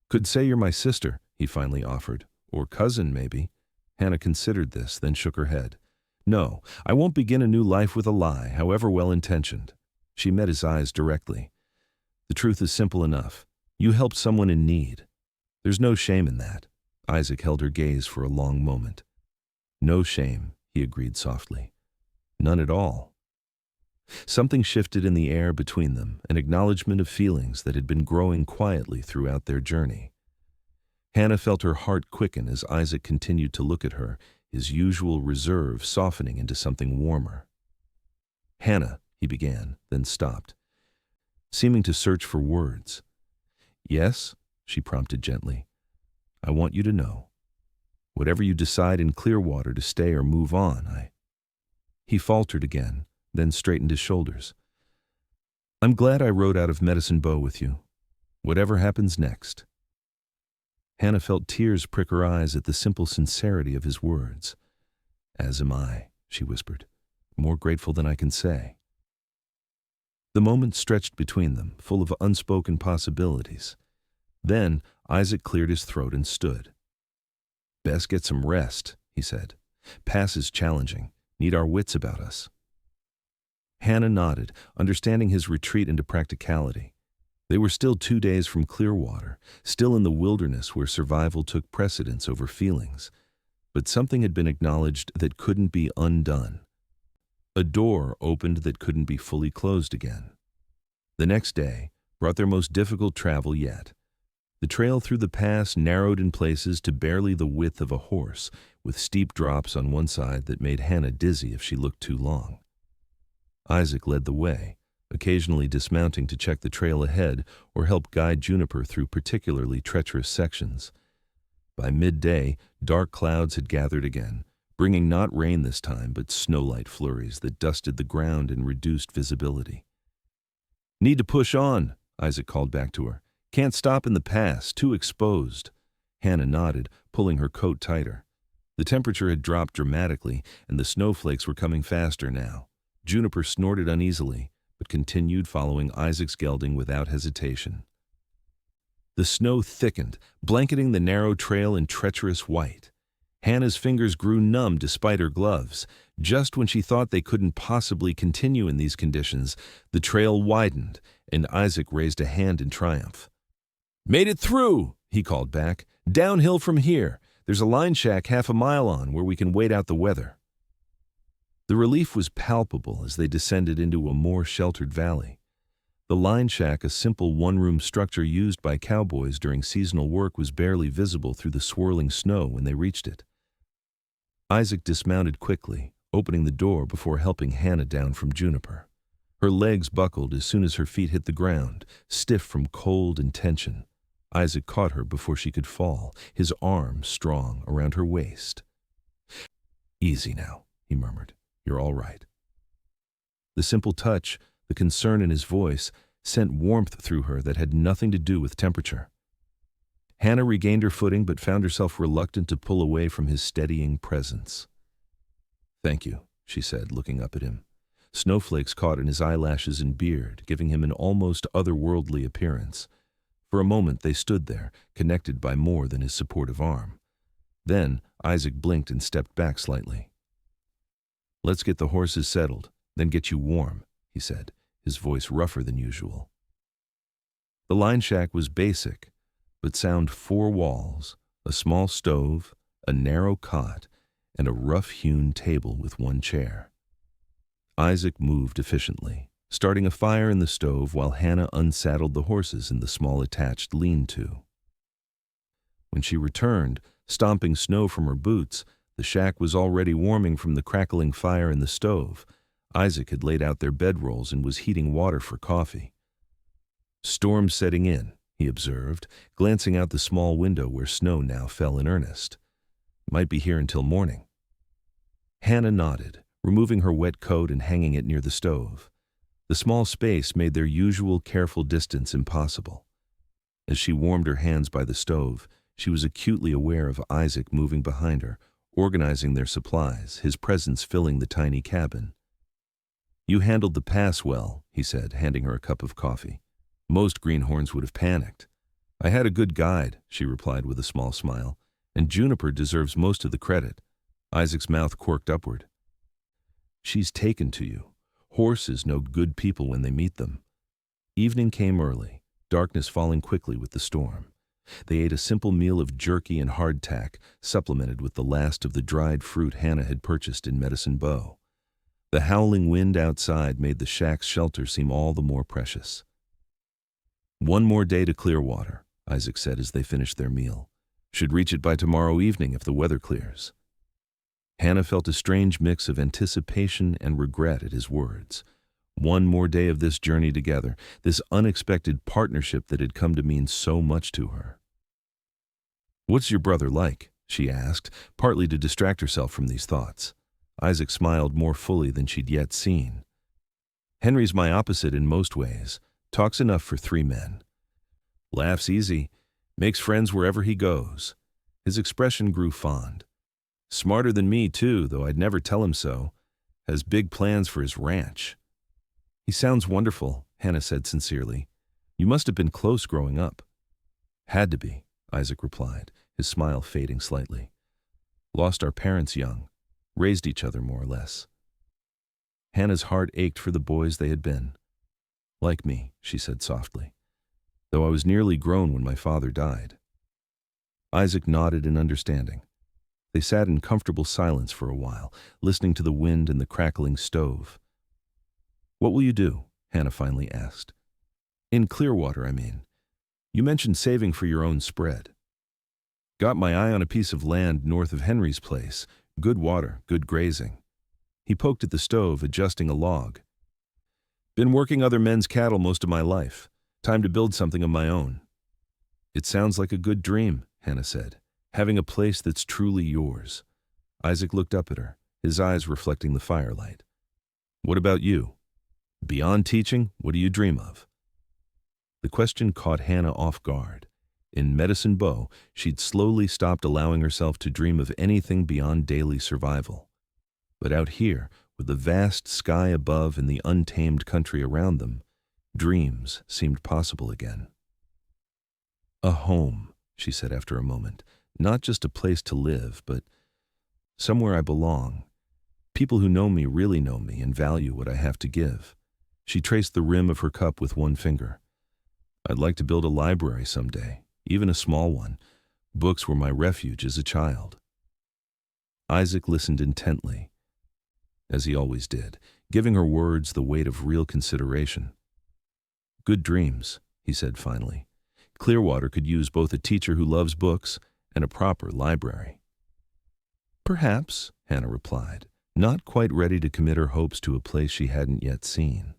"Could say you're my sister," he finally offered. "Or cousin, maybe." Hannah considered this, then shook her head. "No, I won't begin a new life with a lie, however well-intentioned." She met his eyes directly. "The truth is simple enough. You helped someone in need. There's no shame in that." Isaac held her gaze for a long moment. "No shame," he agreed softly. "None at all." Something shifted in the air between them, an acknowledgement of feelings that had been growing quietly throughout their journey. Hannah felt her heart quicken as Isaac continued to look at her, his usual reserve softening into something warmer. "Hannah," he began, then stopped, seeming to search for words. "Yes," she prompted gently. "I want you to know. Whatever you decide in Clearwater to stay or move on, He faltered again, then straightened his shoulders. "I'm glad I rode out of Medicine Bow with you. Whatever happens next." Hannah felt tears prick her eyes at the simple sincerity of his words. "As am I," she whispered, "more grateful than I can say." The moment stretched between them, full of unspoken possibilities. Then Isaac cleared his throat and stood. "Best get some rest," he said. "Pass is challenging. Need our wits about us." Hannah nodded, understanding his retreat into practicality. They were still 2 days from Clearwater, still in the wilderness where survival took precedence over feelings. But something had been acknowledged that couldn't be undone. A door opened that couldn't be fully closed again. The next day brought their most difficult travel yet. The trail through the pass narrowed in places to barely the width of a horse, with steep drops on one side that made Hannah dizzy if she looked too long. Isaac led the way, occasionally dismounting to check the trail ahead or help guide Juniper through particularly treacherous sections. By midday, dark clouds had gathered again, bringing not rain this time but snowlight flurries that dusted the ground and reduced visibility. "Need to push on," Isaac called back to her. "Can't stop in the pass, too exposed." Hannah nodded, pulling her coat tighter. The temperature had dropped dramatically, and the snowflakes were coming faster now. Juniper snorted uneasily, but continued following Isaac's gelding without hesitation. The snow thickened, blanketing the narrow trail in treacherous white. Hannah's fingers grew numb despite her gloves. Just when she thought they couldn't possibly continue in these conditions, the trail widened, and Isaac raised a hand in triumph. "Made it through," he called back. "Downhill from here. There's a line shack half a mile on where we can wait out the weather." The relief was palpable as they descended into a more sheltered valley. The line shack, a simple one-room structure used by cowboys during seasonal work, was barely visible through the swirling snow when they reached it. Isaac dismounted quickly, opening the door before helping Hannah down from Juniper. Her legs buckled as soon as her feet hit the ground, stiff from cold and tension. Isaac caught her before she could fall, his arm strong around her waist. "Easy now," he murmured. "You're all right." The simple touch, the concern in his voice, sent warmth through her that had nothing to do with temperature. Hannah regained her footing but found herself reluctant to pull away from his steadying presence. "Thank you," she said, looking up at him. Snowflakes caught in his eyelashes and beard, giving him an almost otherworldly appearance. For a moment they stood there, connected by more than his supportive arm. Then Isaac blinked and stepped back slightly. "Let's get the horses settled, then get you warm," he said, his voice rougher than usual. The line shack was basic, but sound 4 walls, a small stove, a narrow cot, and a rough-hewn table with 1 chair. Isaac moved efficiently, starting a fire in the stove while Hannah unsaddled the horses in the small attached lean-to. When she returned, stomping snow from her boots, the shack was already warming from the crackling fire in the stove. Isaac had laid out their bedrolls and was heating water for coffee. "Storm setting in," he observed, glancing out the small window where snow now fell in earnest. "Might be here until morning." Hannah nodded, removing her wet coat and hanging it near the stove. The small space made their usual careful distance impossible. As she warmed her hands by the stove, she was acutely aware of Isaac moving behind her, organizing their supplies, his presence filling the tiny cabin. "You handled the pass well," he said, handing her a cup of coffee. "Most greenhorns would have panicked." "I had a good guide," she replied with a small smile, "and Juniper deserves most of the credit." Isaac's mouth quirked upward. "She's taken to you. Horses know good people when they meet them." Evening came early, darkness falling quickly with the storm. They ate a simple meal of jerky and hardtack, supplemented with the last of the dried fruit Hannah had purchased in Medicine Bow. The howling wind outside made the shack's shelter seem all the more precious. "One more day to Clearwater," Isaac said as they finished their meal. "Should reach it by tomorrow evening if the weather clears." Hannah felt a strange mix of anticipation and regret at his words. One more day of this journey together, this unexpected partnership that had come to mean so much to her. "What's your brother like?" she asked, partly to distract herself from these thoughts. Isaac smiled more fully than she'd yet seen. "Henry's my opposite in most ways. Talks enough for 3 men. Laughs easy, makes friends wherever he goes." His expression grew fond. "Smarter than me, too, though I'd never tell him so. Has big plans for his ranch." "He sounds wonderful," Hannah said sincerely. "You must have been close growing up." "Had to be," Isaac replied, his smile fading slightly. "Lost our parents young. Raised each other more or less." Hannah's heart ached for the boys they had been. "Like me," she said softly, "though I was nearly grown when my father died." Isaac nodded in understanding. They sat in comfortable silence for a while, listening to the wind and the crackling stove. "What will you do?" Hannah finally asked. "In Clearwater, I mean. You mentioned saving for your own spread." "Got my eye on a piece of land north of Henry's place. Good water, good grazing." He poked at the stove, adjusting a log. "Been working other men's cattle most of my life. Time to build something of my own." "It sounds like a good dream," Hannah said, "having a place that's truly yours." Isaac looked up at her, his eyes reflecting the firelight. "What about you? Beyond teaching, what do you dream of?" The question caught Hannah off guard. In Medicine Bow, she'd slowly stopped allowing herself to dream of anything beyond daily survival. But out here, with the vast sky above and the untamed country around them, dreams seemed possible again. "A home," she said after a moment. "Not just a place to live, but somewhere I belong. People who know me really know me and value what I have to give." She traced the rim of her cup with one finger. "I'd like to build a library someday, even a small one. Books were my refuge as a child." Isaac listened intently, as he always did, giving her words the weight of real consideration. "Good dreams," he said finally. "Clearwater could use both a teacher who loves books and a proper library." "Perhaps," Hannah replied, not quite ready to commit her hopes to a place she hadn't yet seen.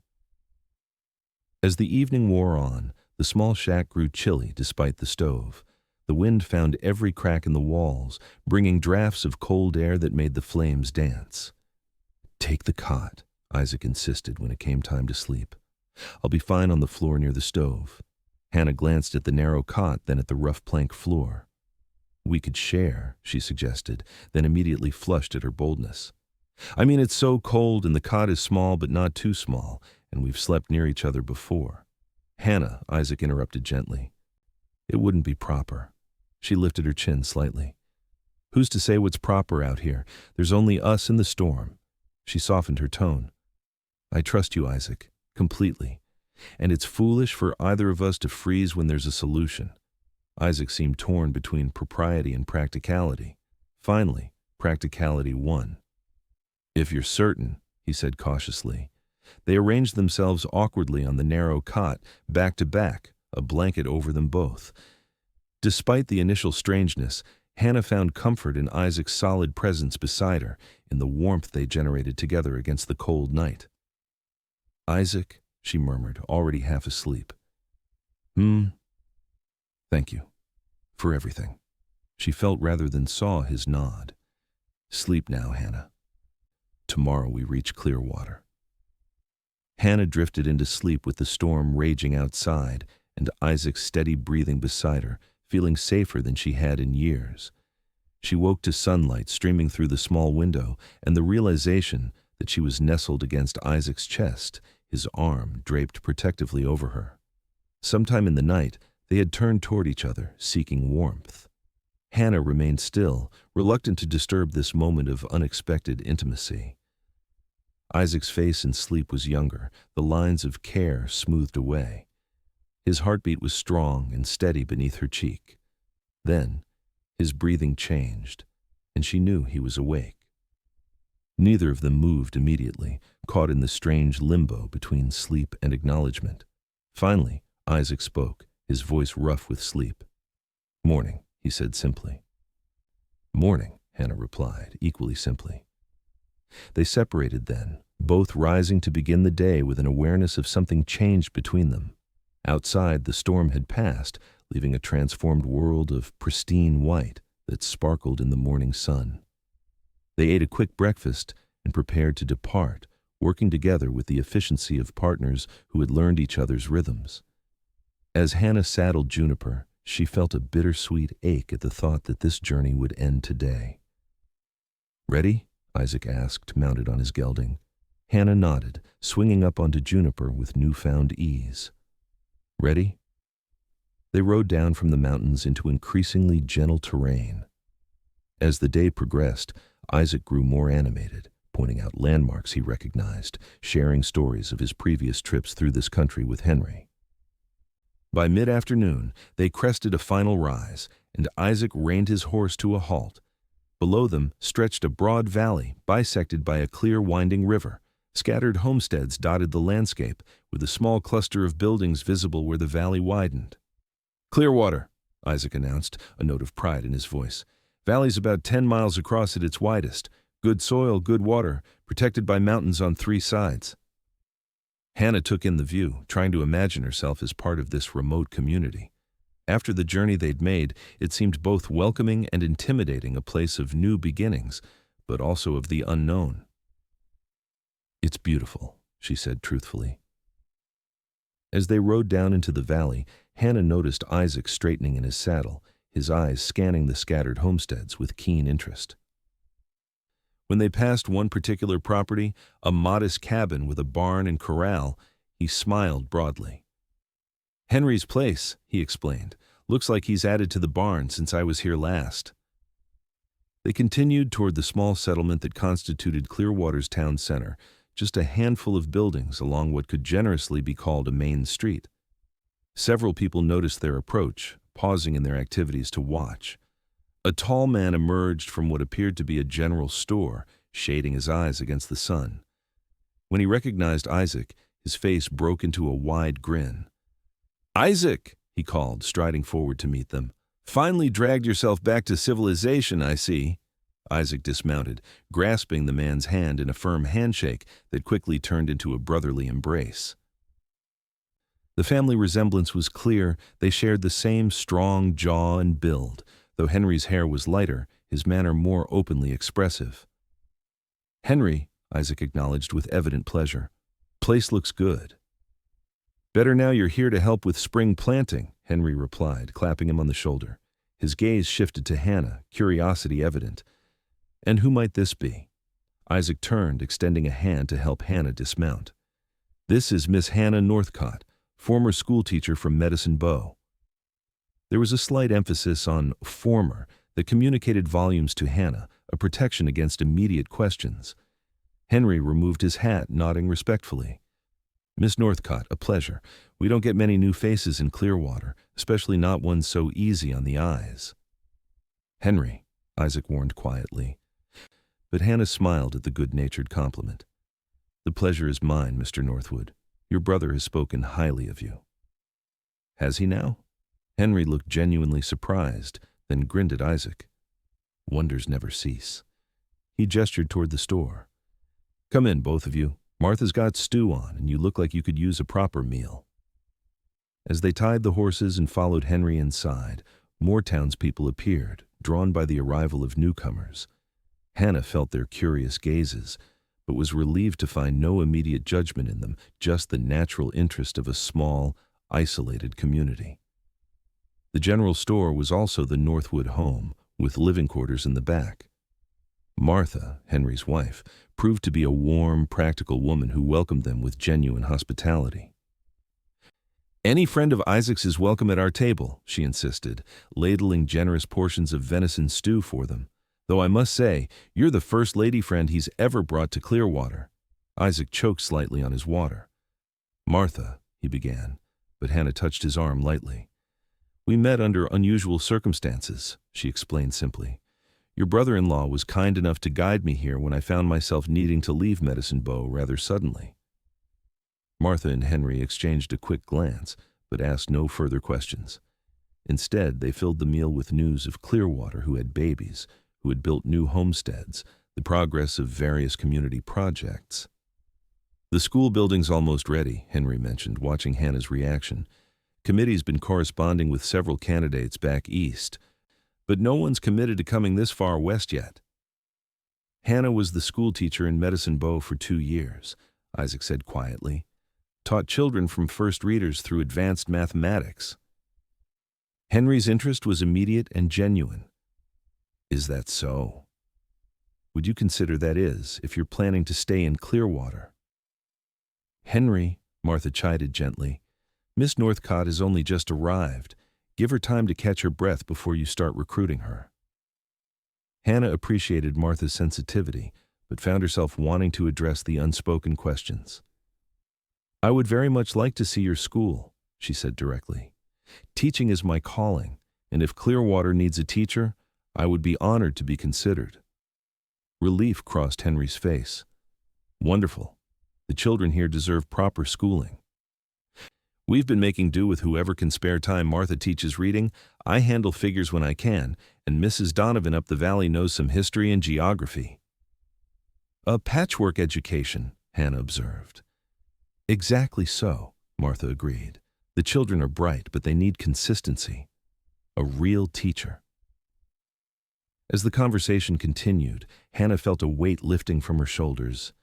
As the evening wore on, the small shack grew chilly despite the stove. The wind found every crack in the walls, bringing drafts of cold air that made the flames dance. "Take the cot," Isaac insisted when it came time to sleep. "I'll be fine on the floor near the stove." Hannah glanced at the narrow cot, then at the rough plank floor. "We could share," she suggested, then immediately flushed at her boldness. "I mean, it's so cold and the cot is small but not too small, and we've slept near each other before." "Hannah," Isaac interrupted gently. "It wouldn't be proper." She lifted her chin slightly. "Who's to say what's proper out here? There's only us and the storm." She softened her tone. "I trust you, Isaac. Completely. And it's foolish for either of us to freeze when there's a solution. Isaac seemed torn between propriety and practicality. Finally, practicality won. If you're certain, he said cautiously. They arranged themselves awkwardly on the narrow cot, back to back, a blanket over them both. Despite the initial strangeness, Hannah found comfort in Isaac's solid presence beside her, in the warmth they generated together against the cold night. "Isaac," she murmured, already half asleep. Thank you. For everything." She felt rather than saw his nod. "Sleep now, Hannah. Tomorrow we reach Clearwater." Hannah drifted into sleep with the storm raging outside and Isaac's steady breathing beside her, feeling safer than she had in years. She woke to sunlight streaming through the small window and the realization that she was nestled against Isaac's chest, his arm draped protectively over her. Sometime in the night, they had turned toward each other, seeking warmth. Hannah remained still, reluctant to disturb this moment of unexpected intimacy. Isaac's face in sleep was younger, the lines of care smoothed away. His heartbeat was strong and steady beneath her cheek. Then, his breathing changed, and she knew he was awake. Neither of them moved immediately, caught in the strange limbo between sleep and acknowledgement. Finally, Isaac spoke, his voice rough with sleep. "Morning," he said simply. "Morning," Hannah replied, equally simply. They separated then, both rising to begin the day with an awareness of something changed between them. Outside, the storm had passed, leaving a transformed world of pristine white that sparkled in the morning sun. They ate a quick breakfast and prepared to depart, working together with the efficiency of partners who had learned each other's rhythms. As Hannah saddled Juniper, she felt a bittersweet ache at the thought that this journey would end today. "Ready?" Isaac asked, mounted on his gelding. Hannah nodded, swinging up onto Juniper with newfound ease. "Ready?" They rode down from the mountains into increasingly gentle terrain. As the day progressed, Isaac grew more animated, pointing out landmarks he recognized, sharing stories of his previous trips through this country with Henry. By mid-afternoon, they crested a final rise, and Isaac reined his horse to a halt. Below them stretched a broad valley, bisected by a clear winding river. Scattered homesteads dotted the landscape, with a small cluster of buildings visible where the valley widened. "Clearwater," Isaac announced, a note of pride in his voice. "Valley's about 10 miles across at its widest. Good soil, good water, protected by mountains on 3 sides." Hannah took in the view, trying to imagine herself as part of this remote community. After the journey they'd made, it seemed both welcoming and intimidating, a place of new beginnings, but also of the unknown. "It's beautiful," she said truthfully. As they rode down into the valley, Hannah noticed Isaac straightening in his saddle, his eyes scanning the scattered homesteads with keen interest. When they passed one particular property, a modest cabin with a barn and corral, he smiled broadly. "Henry's place," he explained. "Looks like he's added to the barn since I was here last." They continued toward the small settlement that constituted Clearwater's town center, just a handful of buildings along what could generously be called a main street. Several people noticed their approach, pausing in their activities to watch. A tall man emerged from what appeared to be a general store, shading his eyes against the sun. When he recognized Isaac, his face broke into a wide grin. "Isaac," he called, striding forward to meet them. "Finally dragged yourself back to civilization, I see." Isaac dismounted, grasping the man's hand in a firm handshake that quickly turned into a brotherly embrace. The family resemblance was clear. They shared the same strong jaw and build. Though Henry's hair was lighter, his manner more openly expressive. "Henry," Isaac acknowledged with evident pleasure. "Place looks good." "Better now you're here to help with spring planting," Henry replied, clapping him on the shoulder. His gaze shifted to Hannah, curiosity evident. "And who might this be?" Isaac turned, extending a hand to help Hannah dismount. "This is Miss Hannah Northcott, former schoolteacher from Medicine Bow." There was a slight emphasis on former that communicated volumes to Hannah, a protection against immediate questions. Henry removed his hat, nodding respectfully. Miss Northcott, a pleasure. We don't get many new faces in Clearwater, especially not one so easy on the eyes. Henry, Isaac warned quietly. But Hannah smiled at the good-natured compliment. The pleasure is mine, Mr. Northwood. Your brother has spoken highly of you. Has he now? Henry looked genuinely surprised, then grinned at Isaac. Wonders never cease. He gestured toward the store. Come in, both of you. Martha's got stew on, and you look like you could use a proper meal. As they tied the horses and followed Henry inside, more townspeople appeared, drawn by the arrival of newcomers. Hannah felt their curious gazes, but was relieved to find no immediate judgment in them, just the natural interest of a small, isolated community. The general store was also the Northwood home, with living quarters in the back. Martha, Henry's wife, proved to be a warm, practical woman who welcomed them with genuine hospitality. Any friend of Isaac's is welcome at our table, she insisted, ladling generous portions of venison stew for them. Though I must say, you're the first lady friend he's ever brought to Clearwater. Isaac choked slightly on his water. Martha, he began, but Hannah touched his arm lightly. We met under unusual circumstances, she explained simply. Your brother-in-law was kind enough to guide me here when I found myself needing to leave Medicine Bow rather suddenly. Martha and Henry exchanged a quick glance, but asked no further questions. Instead, they filled the meal with news of Clearwater, who had babies, who had built new homesteads, the progress of various community projects. The school building's almost ready, Henry mentioned, watching Hannah's reaction. Committee's been corresponding with several candidates back east, but no one's committed to coming this far west yet. Hannah was the school teacher in Medicine Bow for 2 years, Isaac said quietly. Taught children from first readers through advanced mathematics. Henry's interest was immediate and genuine. Is that so? Would you consider that is, if you're planning to stay in Clearwater? Henry, Martha chided gently, Miss Northcott has only just arrived. Give her time to catch her breath before you start recruiting her. Hannah appreciated Martha's sensitivity, but found herself wanting to address the unspoken questions. I would very much like to see your school, she said directly. Teaching is my calling, and if Clearwater needs a teacher, I would be honored to be considered. Relief crossed Henry's face. Wonderful. The children here deserve proper schooling. We've been making do with whoever can spare time. Martha teaches reading, I handle figures when I can, and Mrs. Donovan up the valley knows some history and geography. A patchwork education, Hannah observed. Exactly so, Martha agreed. The children are bright, but they need consistency. A real teacher. As the conversation continued, Hannah felt a weight lifting from her shoulders.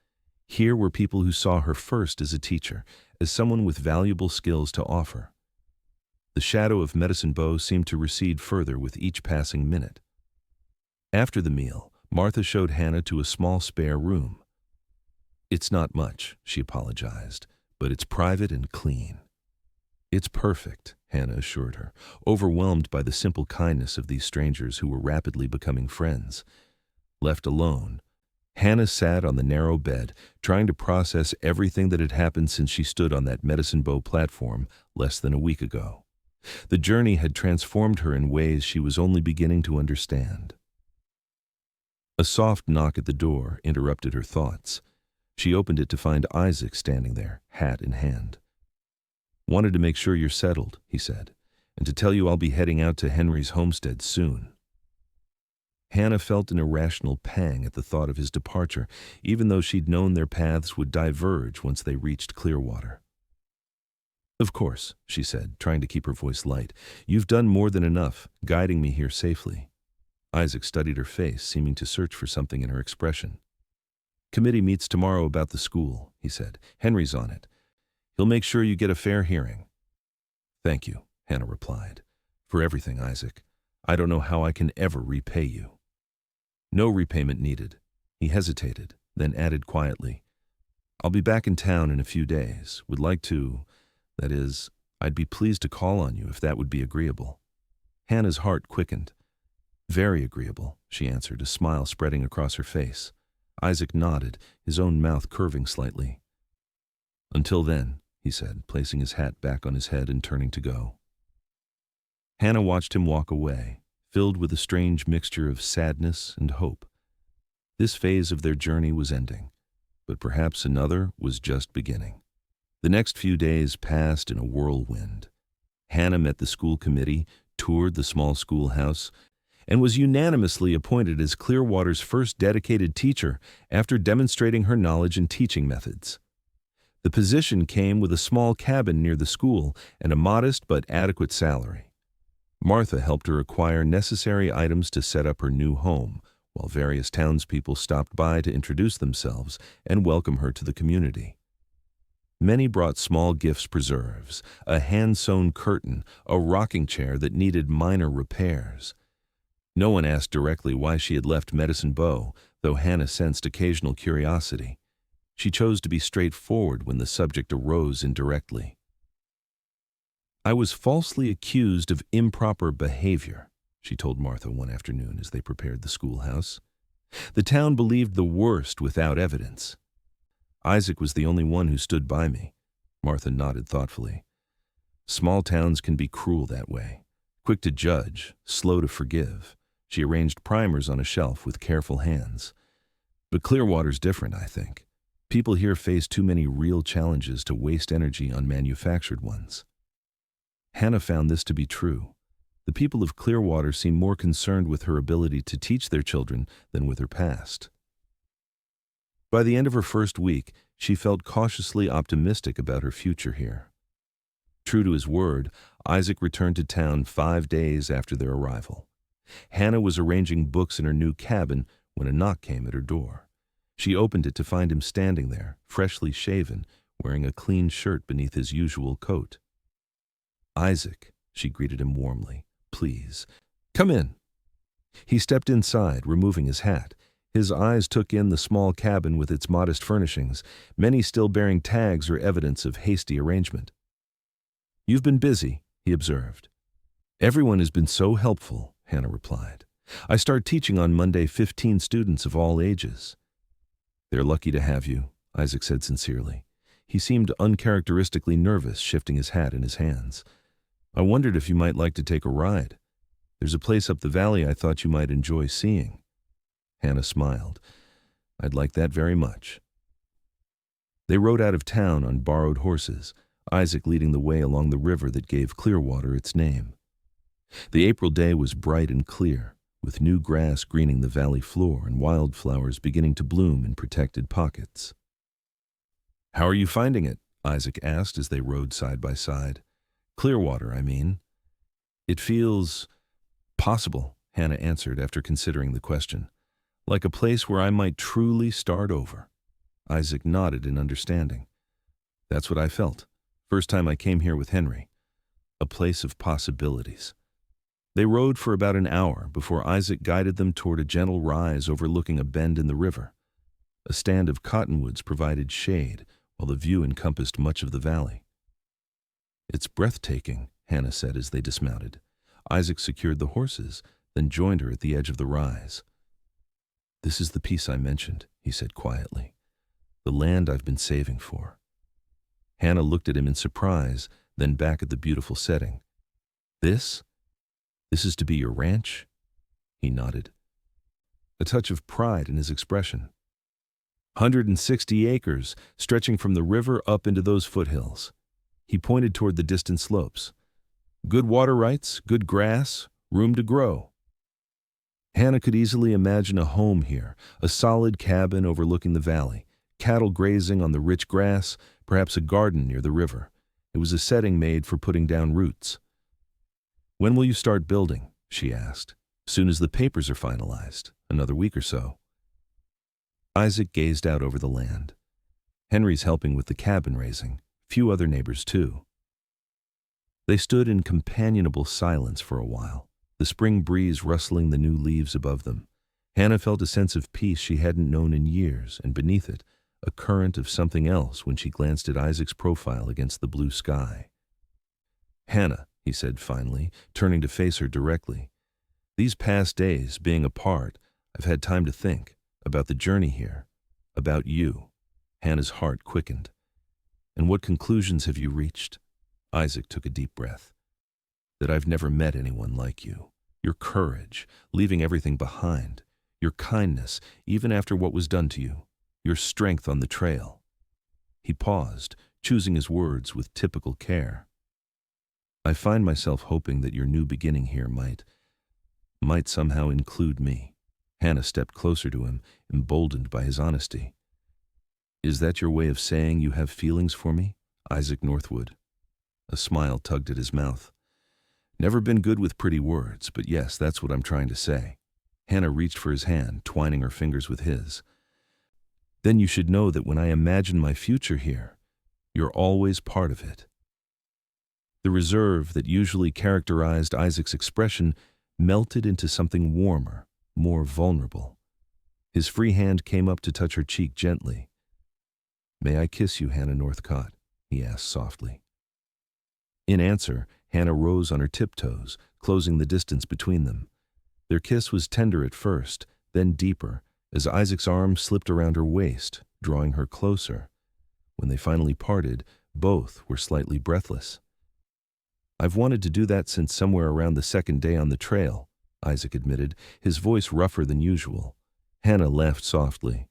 Here were people who saw her first as a teacher, as someone with valuable skills to offer. The shadow of Medicine Bow seemed to recede further with each passing minute. After the meal, Martha showed Hannah to a small spare room. It's not much, she apologized, but it's private and clean. It's perfect, Hannah assured her, overwhelmed by the simple kindness of these strangers who were rapidly becoming friends. Left alone, Hannah sat on the narrow bed, trying to process everything that had happened since she stood on that Medicine Bow platform less than a week ago. The journey had transformed her in ways she was only beginning to understand. A soft knock at the door interrupted her thoughts. She opened it to find Isaac standing there, hat in hand. Wanted to make sure you're settled, he said, and to tell you I'll be heading out to Henry's homestead soon. Hannah felt an irrational pang at the thought of his departure, even though she'd known their paths would diverge once they reached Clearwater. Of course, she said, trying to keep her voice light. You've done more than enough, guiding me here safely. Isaac studied her face, seeming to search for something in her expression. Committee meets tomorrow about the school, he said. Henry's on it. He'll make sure you get a fair hearing. Thank you, Hannah replied. For everything, Isaac. I don't know how I can ever repay you. No repayment needed. He hesitated, then added quietly. I'll be back in town in a few days. Would like to, that is, I'd be pleased to call on you if that would be agreeable. Hannah's heart quickened. Very agreeable, she answered, a smile spreading across her face. Isaac nodded, his own mouth curving slightly. Until then, he said, placing his hat back on his head and turning to go. Hannah watched him walk away, filled with a strange mixture of sadness and hope. This phase of their journey was ending, but perhaps another was just beginning. The next few days passed in a whirlwind. Hannah met the school committee, toured the small schoolhouse, and was unanimously appointed as Clearwater's first dedicated teacher after demonstrating her knowledge in teaching methods. The position came with a small cabin near the school and a modest but adequate salary. Martha helped her acquire necessary items to set up her new home, while various townspeople stopped by to introduce themselves and welcome her to the community. Many brought small gifts, preserves, a hand-sewn curtain, a rocking chair that needed minor repairs. No one asked directly why she had left Medicine Bow, though Hannah sensed occasional curiosity. She chose to be straightforward when the subject arose indirectly. "I was falsely accused of improper behavior," she told Martha one afternoon as they prepared the schoolhouse. "The town believed the worst without evidence. Isaac was the only one who stood by me." Martha nodded thoughtfully. "Small towns can be cruel that way, quick to judge, slow to forgive." She arranged primers on a shelf with careful hands. "But Clearwater's different, I think. People here face too many real challenges to waste energy on manufactured ones." Hannah found this to be true. The people of Clearwater seemed more concerned with her ability to teach their children than with her past. By the end of her first week, she felt cautiously optimistic about her future here. True to his word, Isaac returned to town 5 days after their arrival. Hannah was arranging books in her new cabin when a knock came at her door. She opened it to find him standing there, freshly shaven, wearing a clean shirt beneath his usual coat. "Isaac," she greeted him warmly, "please, come in." He stepped inside, removing his hat. His eyes took in the small cabin with its modest furnishings, many still bearing tags or evidence of hasty arrangement. "You've been busy," he observed. "Everyone has been so helpful," Hannah replied. "I start teaching on Monday 15 students of all ages." "They're lucky to have you," Isaac said sincerely. He seemed uncharacteristically nervous, shifting his hat in his hands. "I wondered if you might like to take a ride. There's a place up the valley I thought you might enjoy seeing." Hannah smiled. "I'd like that very much." They rode out of town on borrowed horses, Isaac leading the way along the river that gave Clearwater its name. The April day was bright and clear, with new grass greening the valley floor and wildflowers beginning to bloom in protected pockets. "How are you finding it?" Isaac asked as they rode side by side. "Clearwater, I mean." "It feels possible," Hannah answered after considering the question. "Like a place where I might truly start over." Isaac nodded in understanding. "That's what I felt. First time I came here with Henry. A place of possibilities." They rode for about an hour before Isaac guided them toward a gentle rise overlooking a bend in the river. A stand of cottonwoods provided shade, while the view encompassed much of the valley. "It's breathtaking," Hannah said as they dismounted. Isaac secured the horses, then joined her at the edge of the rise. "This is the piece I mentioned," he said quietly. "The land I've been saving for." Hannah looked at him in surprise, then back at the beautiful setting. "This? This is to be your ranch?" He nodded, a touch of pride in his expression. 160 acres, stretching from the river up into those foothills. He pointed toward the distant slopes. "Good water rights, good grass, room to grow." Hannah could easily imagine a home here, a solid cabin overlooking the valley, cattle grazing on the rich grass, perhaps a garden near the river. It was a setting made for putting down roots. "When will you start building?" she asked. "Soon as the papers are finalized, another week or so." Isaac gazed out over the land. Henry's helping with the cabin raising, few other neighbors too. They stood in companionable silence for a while, the spring breeze rustling the new leaves above them. Hannah felt a sense of peace she hadn't known in years, and beneath it, a current of something else when she glanced at Isaac's profile against the blue sky. "Hannah," he said finally, turning to face her directly, "these past days, being apart, I've had time to think about the journey here, about you." Hannah's heart quickened. And what conclusions have you reached? Isaac took a deep breath. That I've never met anyone like you. Your courage, leaving everything behind. Your kindness, even after what was done to you. Your strength on the trail. He paused, choosing his words with typical care. I find myself hoping that your new beginning here might somehow include me. Hannah stepped closer to him, emboldened by his honesty. Is that your way of saying you have feelings for me, Isaac Northwood? A smile tugged at his mouth. Never been good with pretty words, but yes, that's what I'm trying to say. Hannah reached for his hand, twining her fingers with his. Then you should know that when I imagine my future here, you're always part of it. The reserve that usually characterized Isaac's expression melted into something warmer, more vulnerable. His free hand came up to touch her cheek gently. May I kiss you, Hannah Northcott? He asked softly. In answer, Hannah rose on her tiptoes, closing the distance between them. Their kiss was tender at first, then deeper, as Isaac's arm slipped around her waist, drawing her closer. When they finally parted, both were slightly breathless. I've wanted to do that since somewhere around the second day on the trail, Isaac admitted, his voice rougher than usual. Hannah laughed softly.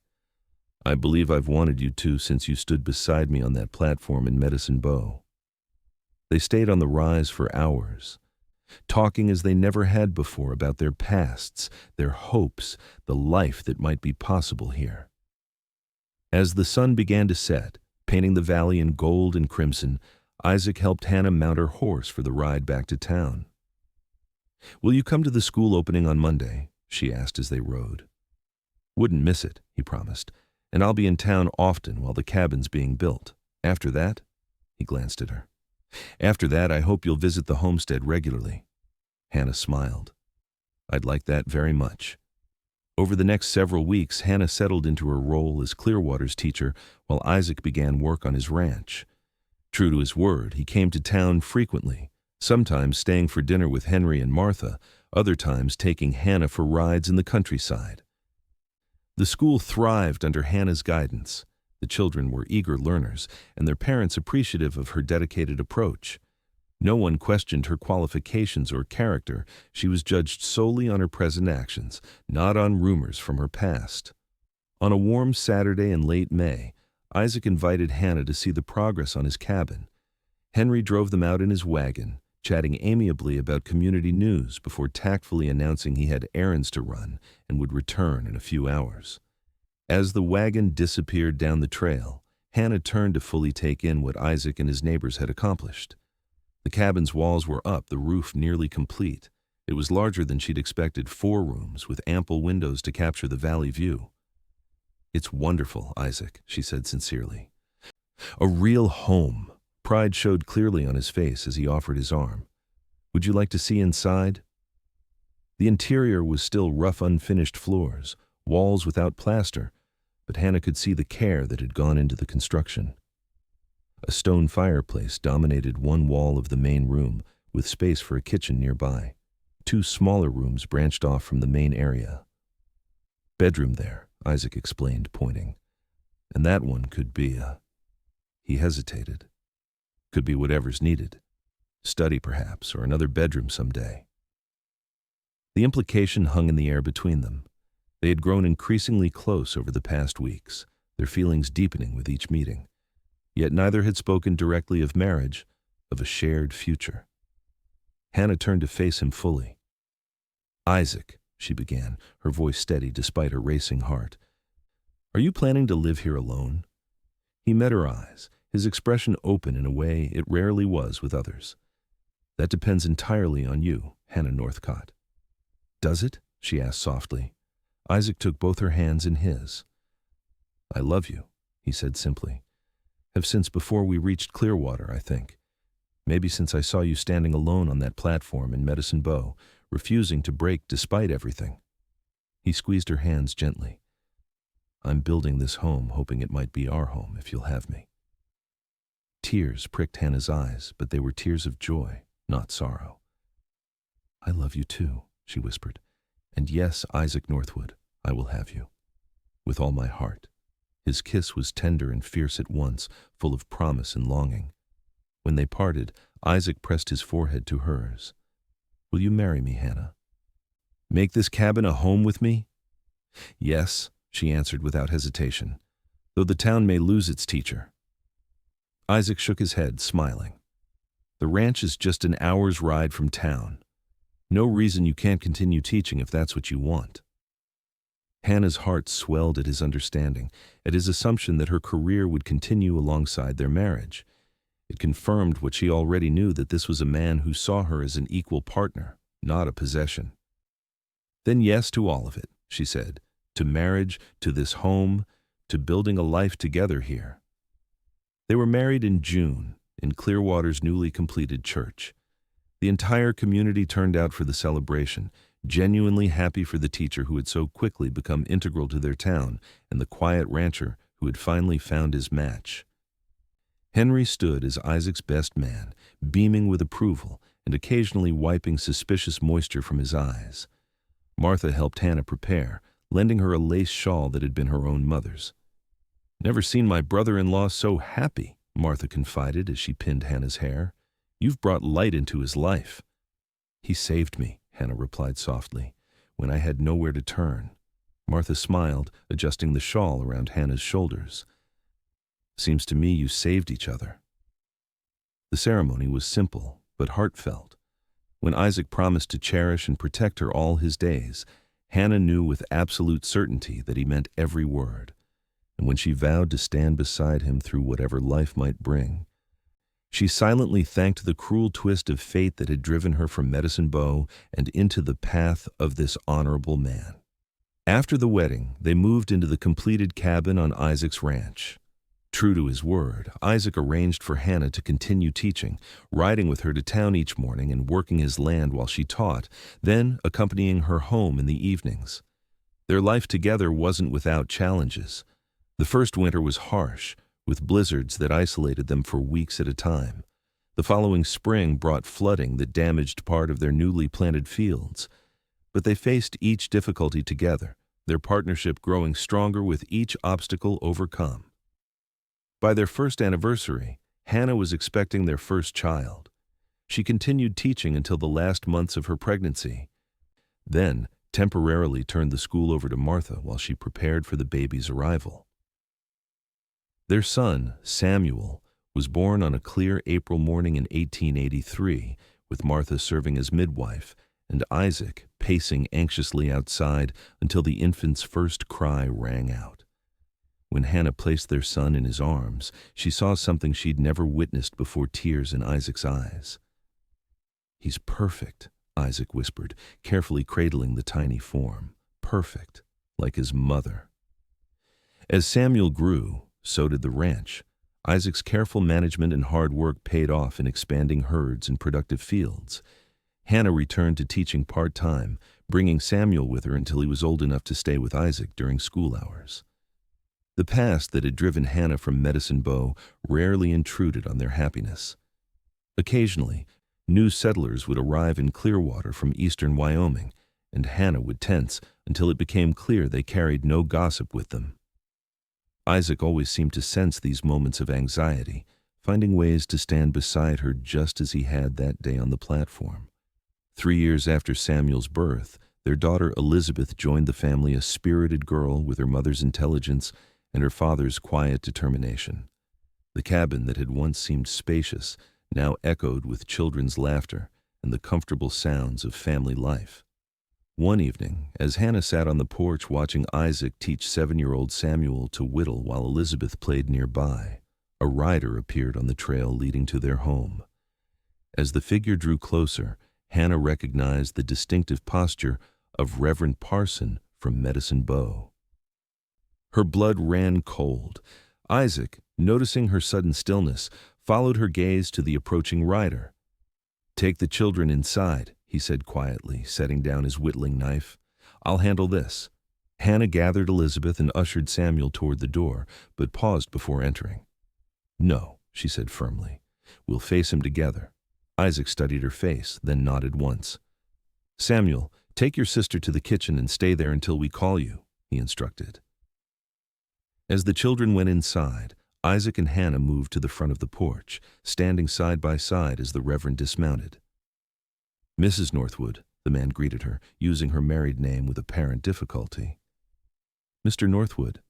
I believe I've wanted you to since you stood beside me on that platform in Medicine Bow. They stayed on the rise for hours, talking as they never had before about their pasts, their hopes, the life that might be possible here. As the sun began to set, painting the valley in gold and crimson, Isaac helped Hannah mount her horse for the ride back to town. Will you come to the school opening on Monday? She asked as they rode. Wouldn't miss it, he promised, and I'll be in town often while the cabin's being built. After that, he glanced at her. After that, I hope you'll visit the homestead regularly. Hannah smiled. I'd like that very much. Over the next several weeks, Hannah settled into her role as Clearwater's teacher while Isaac began work on his ranch. True to his word, he came to town frequently, sometimes staying for dinner with Henry and Martha, other times taking Hannah for rides in the countryside. The school thrived under Hannah's guidance. The children were eager learners, and their parents appreciative of her dedicated approach. No one questioned her qualifications or character. She was judged solely on her present actions, not on rumors from her past. On a warm Saturday in late May, Isaac invited Hannah to see the progress on his cabin. Henry drove them out in his wagon, chatting amiably about community news before tactfully announcing he had errands to run and would return in a few hours. As the wagon disappeared down the trail, Hannah turned to fully take in what Isaac and his neighbors had accomplished. The cabin's walls were up, the roof nearly complete. It was larger than she'd expected, 4 rooms with ample windows to capture the valley view. It's wonderful, Isaac, she said sincerely. A real home. Pride showed clearly on his face as he offered his arm. Would you like to see inside? The interior was still rough, unfinished floors, walls without plaster, but Hannah could see the care that had gone into the construction. A stone fireplace dominated one wall of the main room, with space for a kitchen nearby. 2 smaller rooms branched off from the main area. Bedroom there, Isaac explained, pointing. And that one could be He hesitated. Could be whatever's needed. Study, perhaps, or another bedroom someday. The implication hung in the air between them. They had grown increasingly close over the past weeks, their feelings deepening with each meeting. Yet neither had spoken directly of marriage, of a shared future. Hannah turned to face him fully. Isaac, she began, her voice steady despite her racing heart. Are you planning to live here alone? He met her eyes, his expression open in a way it rarely was with others. That depends entirely on you, Hannah Northcott. Does it? She asked softly. Isaac took both her hands in his. I love you, he said simply. Have since before we reached Clearwater, I think. Maybe since I saw you standing alone on that platform in Medicine Bow, refusing to break despite everything. He squeezed her hands gently. I'm building this home, hoping it might be our home if you'll have me. Tears pricked Hannah's eyes, but they were tears of joy, not sorrow. I love you too, she whispered. And yes, Isaac Northwood, I will have you. With all my heart. His kiss was tender and fierce at once, full of promise and longing. When they parted, Isaac pressed his forehead to hers. "Will you marry me, Hannah? Make this cabin a home with me?" "Yes," she answered without hesitation, "though the town may lose its teacher." Isaac shook his head, smiling. "The ranch is just an hour's ride from town. No reason you can't continue teaching if that's what you want." Hannah's heart swelled at his understanding, at his assumption that her career would continue alongside their marriage. It confirmed what she already knew, that this was a man who saw her as an equal partner, not a possession. "Then yes to all of it," she said, "to marriage, to this home, to building a life together here." They were married in June, in Clearwater's newly completed church. The entire community turned out for the celebration, genuinely happy for the teacher who had so quickly become integral to their town, and the quiet rancher who had finally found his match. Henry stood as Isaac's best man, beaming with approval and occasionally wiping suspicious moisture from his eyes. Martha helped Hannah prepare, lending her a lace shawl that had been her own mother's. "Never seen my brother-in-law so happy," Martha confided as she pinned Hannah's hair. "You've brought light into his life." "He saved me," Hannah replied softly, "when I had nowhere to turn." Martha smiled, adjusting the shawl around Hannah's shoulders. "Seems to me you saved each other." The ceremony was simple, but heartfelt. When Isaac promised to cherish and protect her all his days, Hannah knew with absolute certainty that he meant every word. And when she vowed to stand beside him through whatever life might bring, she silently thanked the cruel twist of fate that had driven her from Medicine Bow and into the path of this honorable man. After the wedding, they moved into the completed cabin on Isaac's ranch. True to his word, Isaac arranged for Hannah to continue teaching, riding with her to town each morning and working his land while she taught, then accompanying her home in the evenings. Their life together wasn't without challenges. The first winter was harsh, with blizzards that isolated them for weeks at a time. The following spring brought flooding that damaged part of their newly planted fields. But they faced each difficulty together, their partnership growing stronger with each obstacle overcome. By their first anniversary, Hannah was expecting their first child. She continued teaching until the last months of her pregnancy, then temporarily turned the school over to Martha while she prepared for the baby's arrival. Their son, Samuel, was born on a clear April morning in 1883, with Martha serving as midwife, and Isaac pacing anxiously outside until the infant's first cry rang out. When Hannah placed their son in his arms, she saw something she'd never witnessed before: tears in Isaac's eyes. "He's perfect," Isaac whispered, carefully cradling the tiny form. "Perfect, like his mother." As Samuel grew, so did the ranch. Isaac's careful management and hard work paid off in expanding herds and productive fields. Hannah returned to teaching part-time, bringing Samuel with her until he was old enough to stay with Isaac during school hours. The past that had driven Hannah from Medicine Bow rarely intruded on their happiness. Occasionally, new settlers would arrive in Clearwater from eastern Wyoming, and Hannah would tense until it became clear they carried no gossip with them. Isaac always seemed to sense these moments of anxiety, finding ways to stand beside her just as he had that day on the platform. 3 years after Samuel's birth, their daughter Elizabeth joined the family, a spirited girl with her mother's intelligence and her father's quiet determination. The cabin that had once seemed spacious now echoed with children's laughter and the comfortable sounds of family life. One evening, as Hannah sat on the porch watching Isaac teach 7-year-old Samuel to whittle while Elizabeth played nearby, a rider appeared on the trail leading to their home. As the figure drew closer, Hannah recognized the distinctive posture of Reverend Parson from Medicine Bow. Her blood ran cold. Isaac, noticing her sudden stillness, followed her gaze to the approaching rider. "Take the children inside," he said quietly, setting down his whittling knife. "I'll handle this." Hannah gathered Elizabeth and ushered Samuel toward the door, but paused before entering. "No," she said firmly. "We'll face him together." Isaac studied her face, then nodded once. "Samuel, take your sister to the kitchen and stay there until we call you," he instructed. As the children went inside, Isaac and Hannah moved to the front of the porch, standing side by side as the Reverend dismounted. "Mrs. Northwood," the man greeted her, using her married name with apparent difficulty. "Mr. Northwood."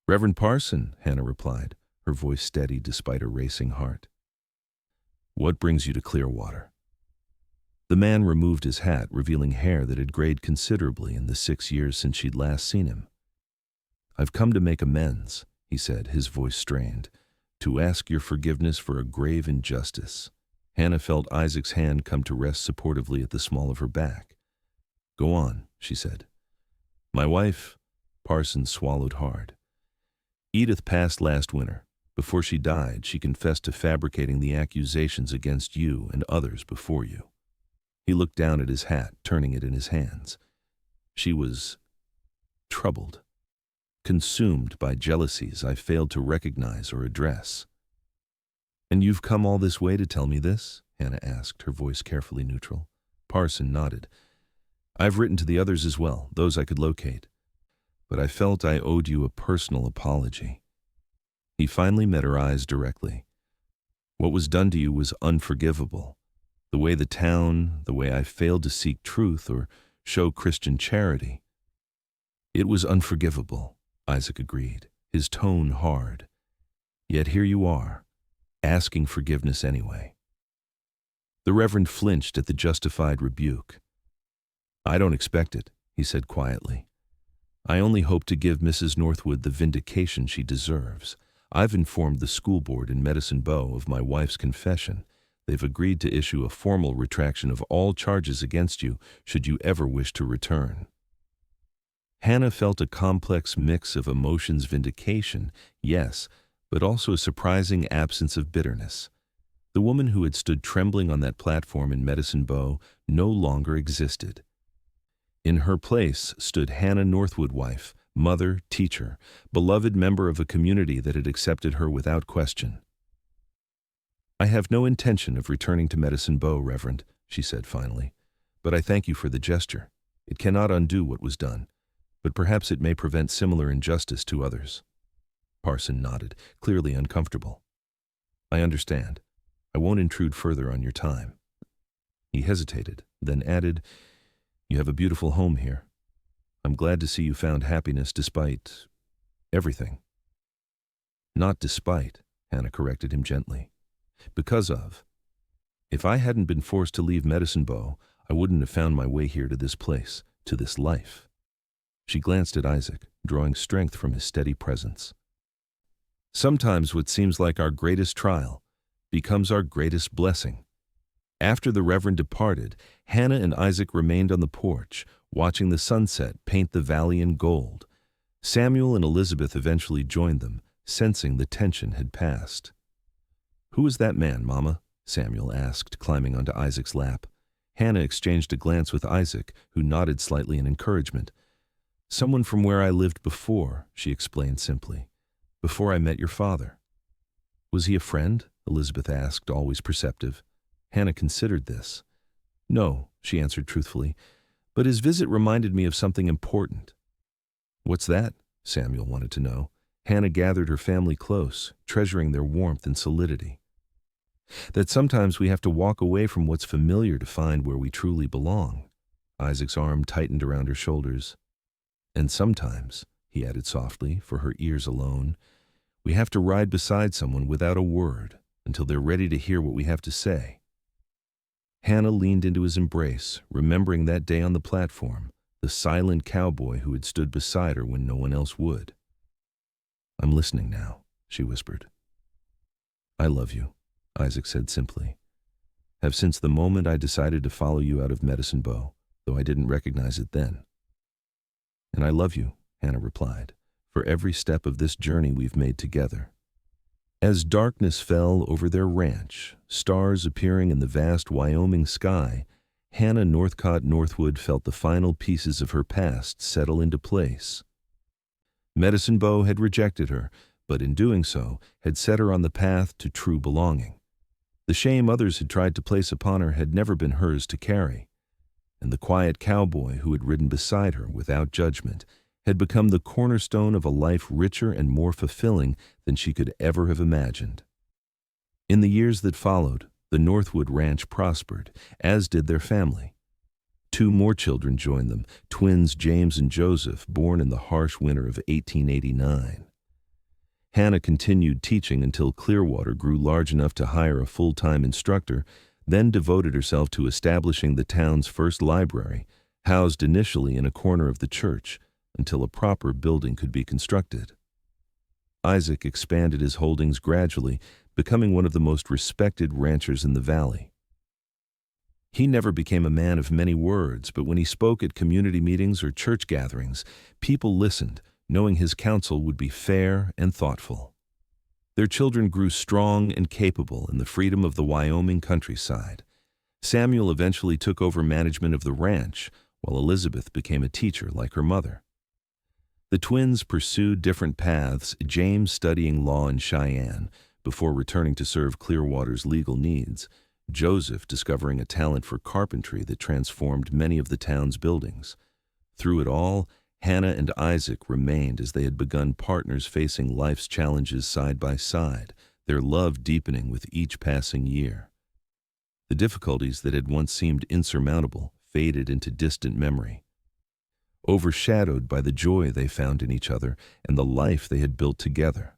"Reverend Parson," Hannah replied, her voice steady despite a racing heart. "What brings you to Clearwater?" The man removed his hat, revealing hair that had grayed considerably in the 6 years since she'd last seen him. "I've come to make amends," he said, his voice strained, "to ask your forgiveness for a grave injustice." Hannah felt Isaac's hand come to rest supportively at the small of her back. "Go on," she said. "My wife," Parson swallowed hard. "Edith passed last winter. Before she died, she confessed to fabricating the accusations against you and others before you." He looked down at his hat, turning it in his hands. "She was troubled, consumed by jealousies I failed to recognize or address." "And you've come all this way to tell me this?" Hannah asked, her voice carefully neutral. Parson nodded. "I've written to the others as well, those I could locate. But I felt I owed you a personal apology." He finally met her eyes directly. "What was done to you was unforgivable. The way the town, the way I failed to seek truth or show Christian charity." "It was unforgivable," Isaac agreed, his tone hard. "Yet here you are, asking forgiveness anyway." The Reverend flinched at the justified rebuke. "I don't expect it," he said quietly. "I only hope to give Mrs. Northwood the vindication she deserves. I've informed the school board in Medicine Bow of my wife's confession. They've agreed to issue a formal retraction of all charges against you should you ever wish to return." Hannah felt a complex mix of emotions: vindication, yes, but also a surprising absence of bitterness. The woman who had stood trembling on that platform in Medicine Bow no longer existed. In her place stood Hannah Northwood, wife, mother, teacher, beloved member of a community that had accepted her without question. "I have no intention of returning to Medicine Bow, Reverend," she said finally, "but I thank you for the gesture. It cannot undo what was done, but perhaps it may prevent similar injustice to others." Parson nodded, clearly uncomfortable. "I understand. I won't intrude further on your time." He hesitated, then added, "You have a beautiful home here. I'm glad to see you found happiness despite everything." "Not despite," Hannah corrected him gently. "Because of. If I hadn't been forced to leave Medicine Bow, I wouldn't have found my way here to this place, to this life." She glanced at Isaac, drawing strength from his steady presence. "Sometimes what seems like our greatest trial becomes our greatest blessing." After the Reverend departed, Hannah and Isaac remained on the porch, watching the sunset paint the valley in gold. Samuel and Elizabeth eventually joined them, sensing the tension had passed. "Who is that man, Mama?" Samuel asked, climbing onto Isaac's lap. Hannah exchanged a glance with Isaac, who nodded slightly in encouragement. "Someone from where I lived before," she explained simply. "Before I met your father." "Was he a friend?" Elizabeth asked, always perceptive. Hannah considered this. "No," she answered truthfully, "but his visit reminded me of something important." "What's that?" Samuel wanted to know. Hannah gathered her family close, treasuring their warmth and solidity. "That sometimes we have to walk away from what's familiar to find where we truly belong." Isaac's arm tightened around her shoulders. "And sometimes," he added softly, for her ears alone, "we have to ride beside someone without a word until they're ready to hear what we have to say." Hannah leaned into his embrace, remembering that day on the platform, the silent cowboy who had stood beside her when no one else would. "I'm listening now," she whispered. "I love you," Isaac said simply. "Have since the moment I decided to follow you out of Medicine Bow, though I didn't recognize it then." "And I love you," Hannah replied, "for every step of this journey we've made together." As darkness fell over their ranch, stars appearing in the vast Wyoming sky, Hannah Northcott Northwood felt the final pieces of her past settle into place. Medicine Bow had rejected her, but in doing so, had set her on the path to true belonging. The shame others had tried to place upon her had never been hers to carry, and the quiet cowboy who had ridden beside her without judgment had become the cornerstone of a life richer and more fulfilling than she could ever have imagined. In the years that followed, the Northwood ranch prospered, as did their family. 2 more children joined them, twins James and Joseph, born in the harsh winter of 1889. Hannah continued teaching until Clearwater grew large enough to hire a full-time instructor, then devoted herself to establishing the town's first library, housed initially in a corner of the church, until a proper building could be constructed. Isaac expanded his holdings gradually, becoming one of the most respected ranchers in the valley. He never became a man of many words, but when he spoke at community meetings or church gatherings, people listened, knowing his counsel would be fair and thoughtful. Their children grew strong and capable in the freedom of the Wyoming countryside. Samuel eventually took over management of the ranch, while Elizabeth became a teacher like her mother. The twins pursued different paths, James studying law in Cheyenne before returning to serve Clearwater's legal needs, Joseph discovering a talent for carpentry that transformed many of the town's buildings. Through it all, Hannah and Isaac remained as they had begun partners facing life's challenges side by side, their love deepening with each passing year. The difficulties that had once seemed insurmountable faded into distant memory, overshadowed by the joy they found in each other and the life they had built together.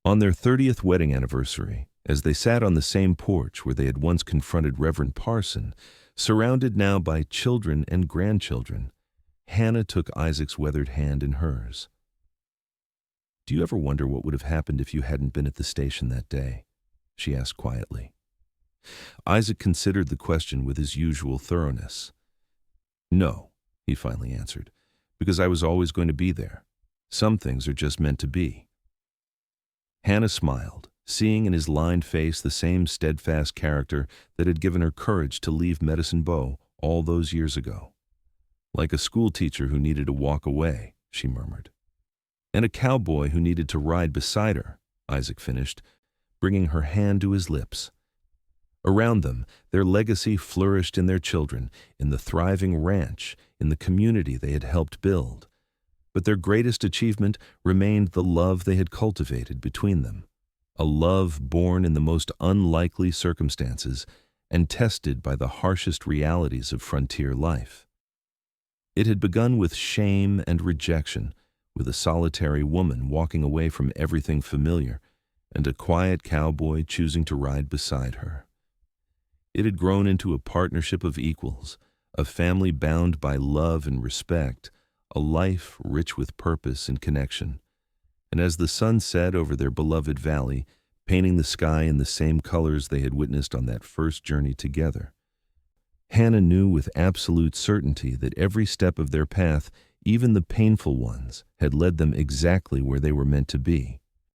On their 30th wedding anniversary, as they sat on the same porch where they had once confronted Reverend Parson, surrounded now by children and grandchildren, Hannah took Isaac's weathered hand in hers. "Do you ever wonder what would have happened if you hadn't been at the station that day?" she asked quietly. Isaac considered the question with his usual thoroughness. "No," he finally answered, "because I was always going to be there. Some things are just meant to be." Hannah smiled, seeing in his lined face the same steadfast character that had given her courage to leave Medicine Bow all those years ago. "Like a schoolteacher who needed to walk away," she murmured. "And a cowboy who needed to ride beside her," Isaac finished, bringing her hand to his lips. Around them, their legacy flourished in their children, in the thriving ranch, in the community they had helped build. But their greatest achievement remained the love they had cultivated between them, a love born in the most unlikely circumstances and tested by the harshest realities of frontier life. It had begun with shame and rejection, with a solitary woman walking away from everything familiar, and a quiet cowboy choosing to ride beside her. It had grown into a partnership of equals, a family bound by love and respect, a life rich with purpose and connection. And as the sun set over their beloved valley, painting the sky in the same colors they had witnessed on that first journey together, Hannah knew with absolute certainty that every step of their path, even the painful ones, had led them exactly where they were meant to be.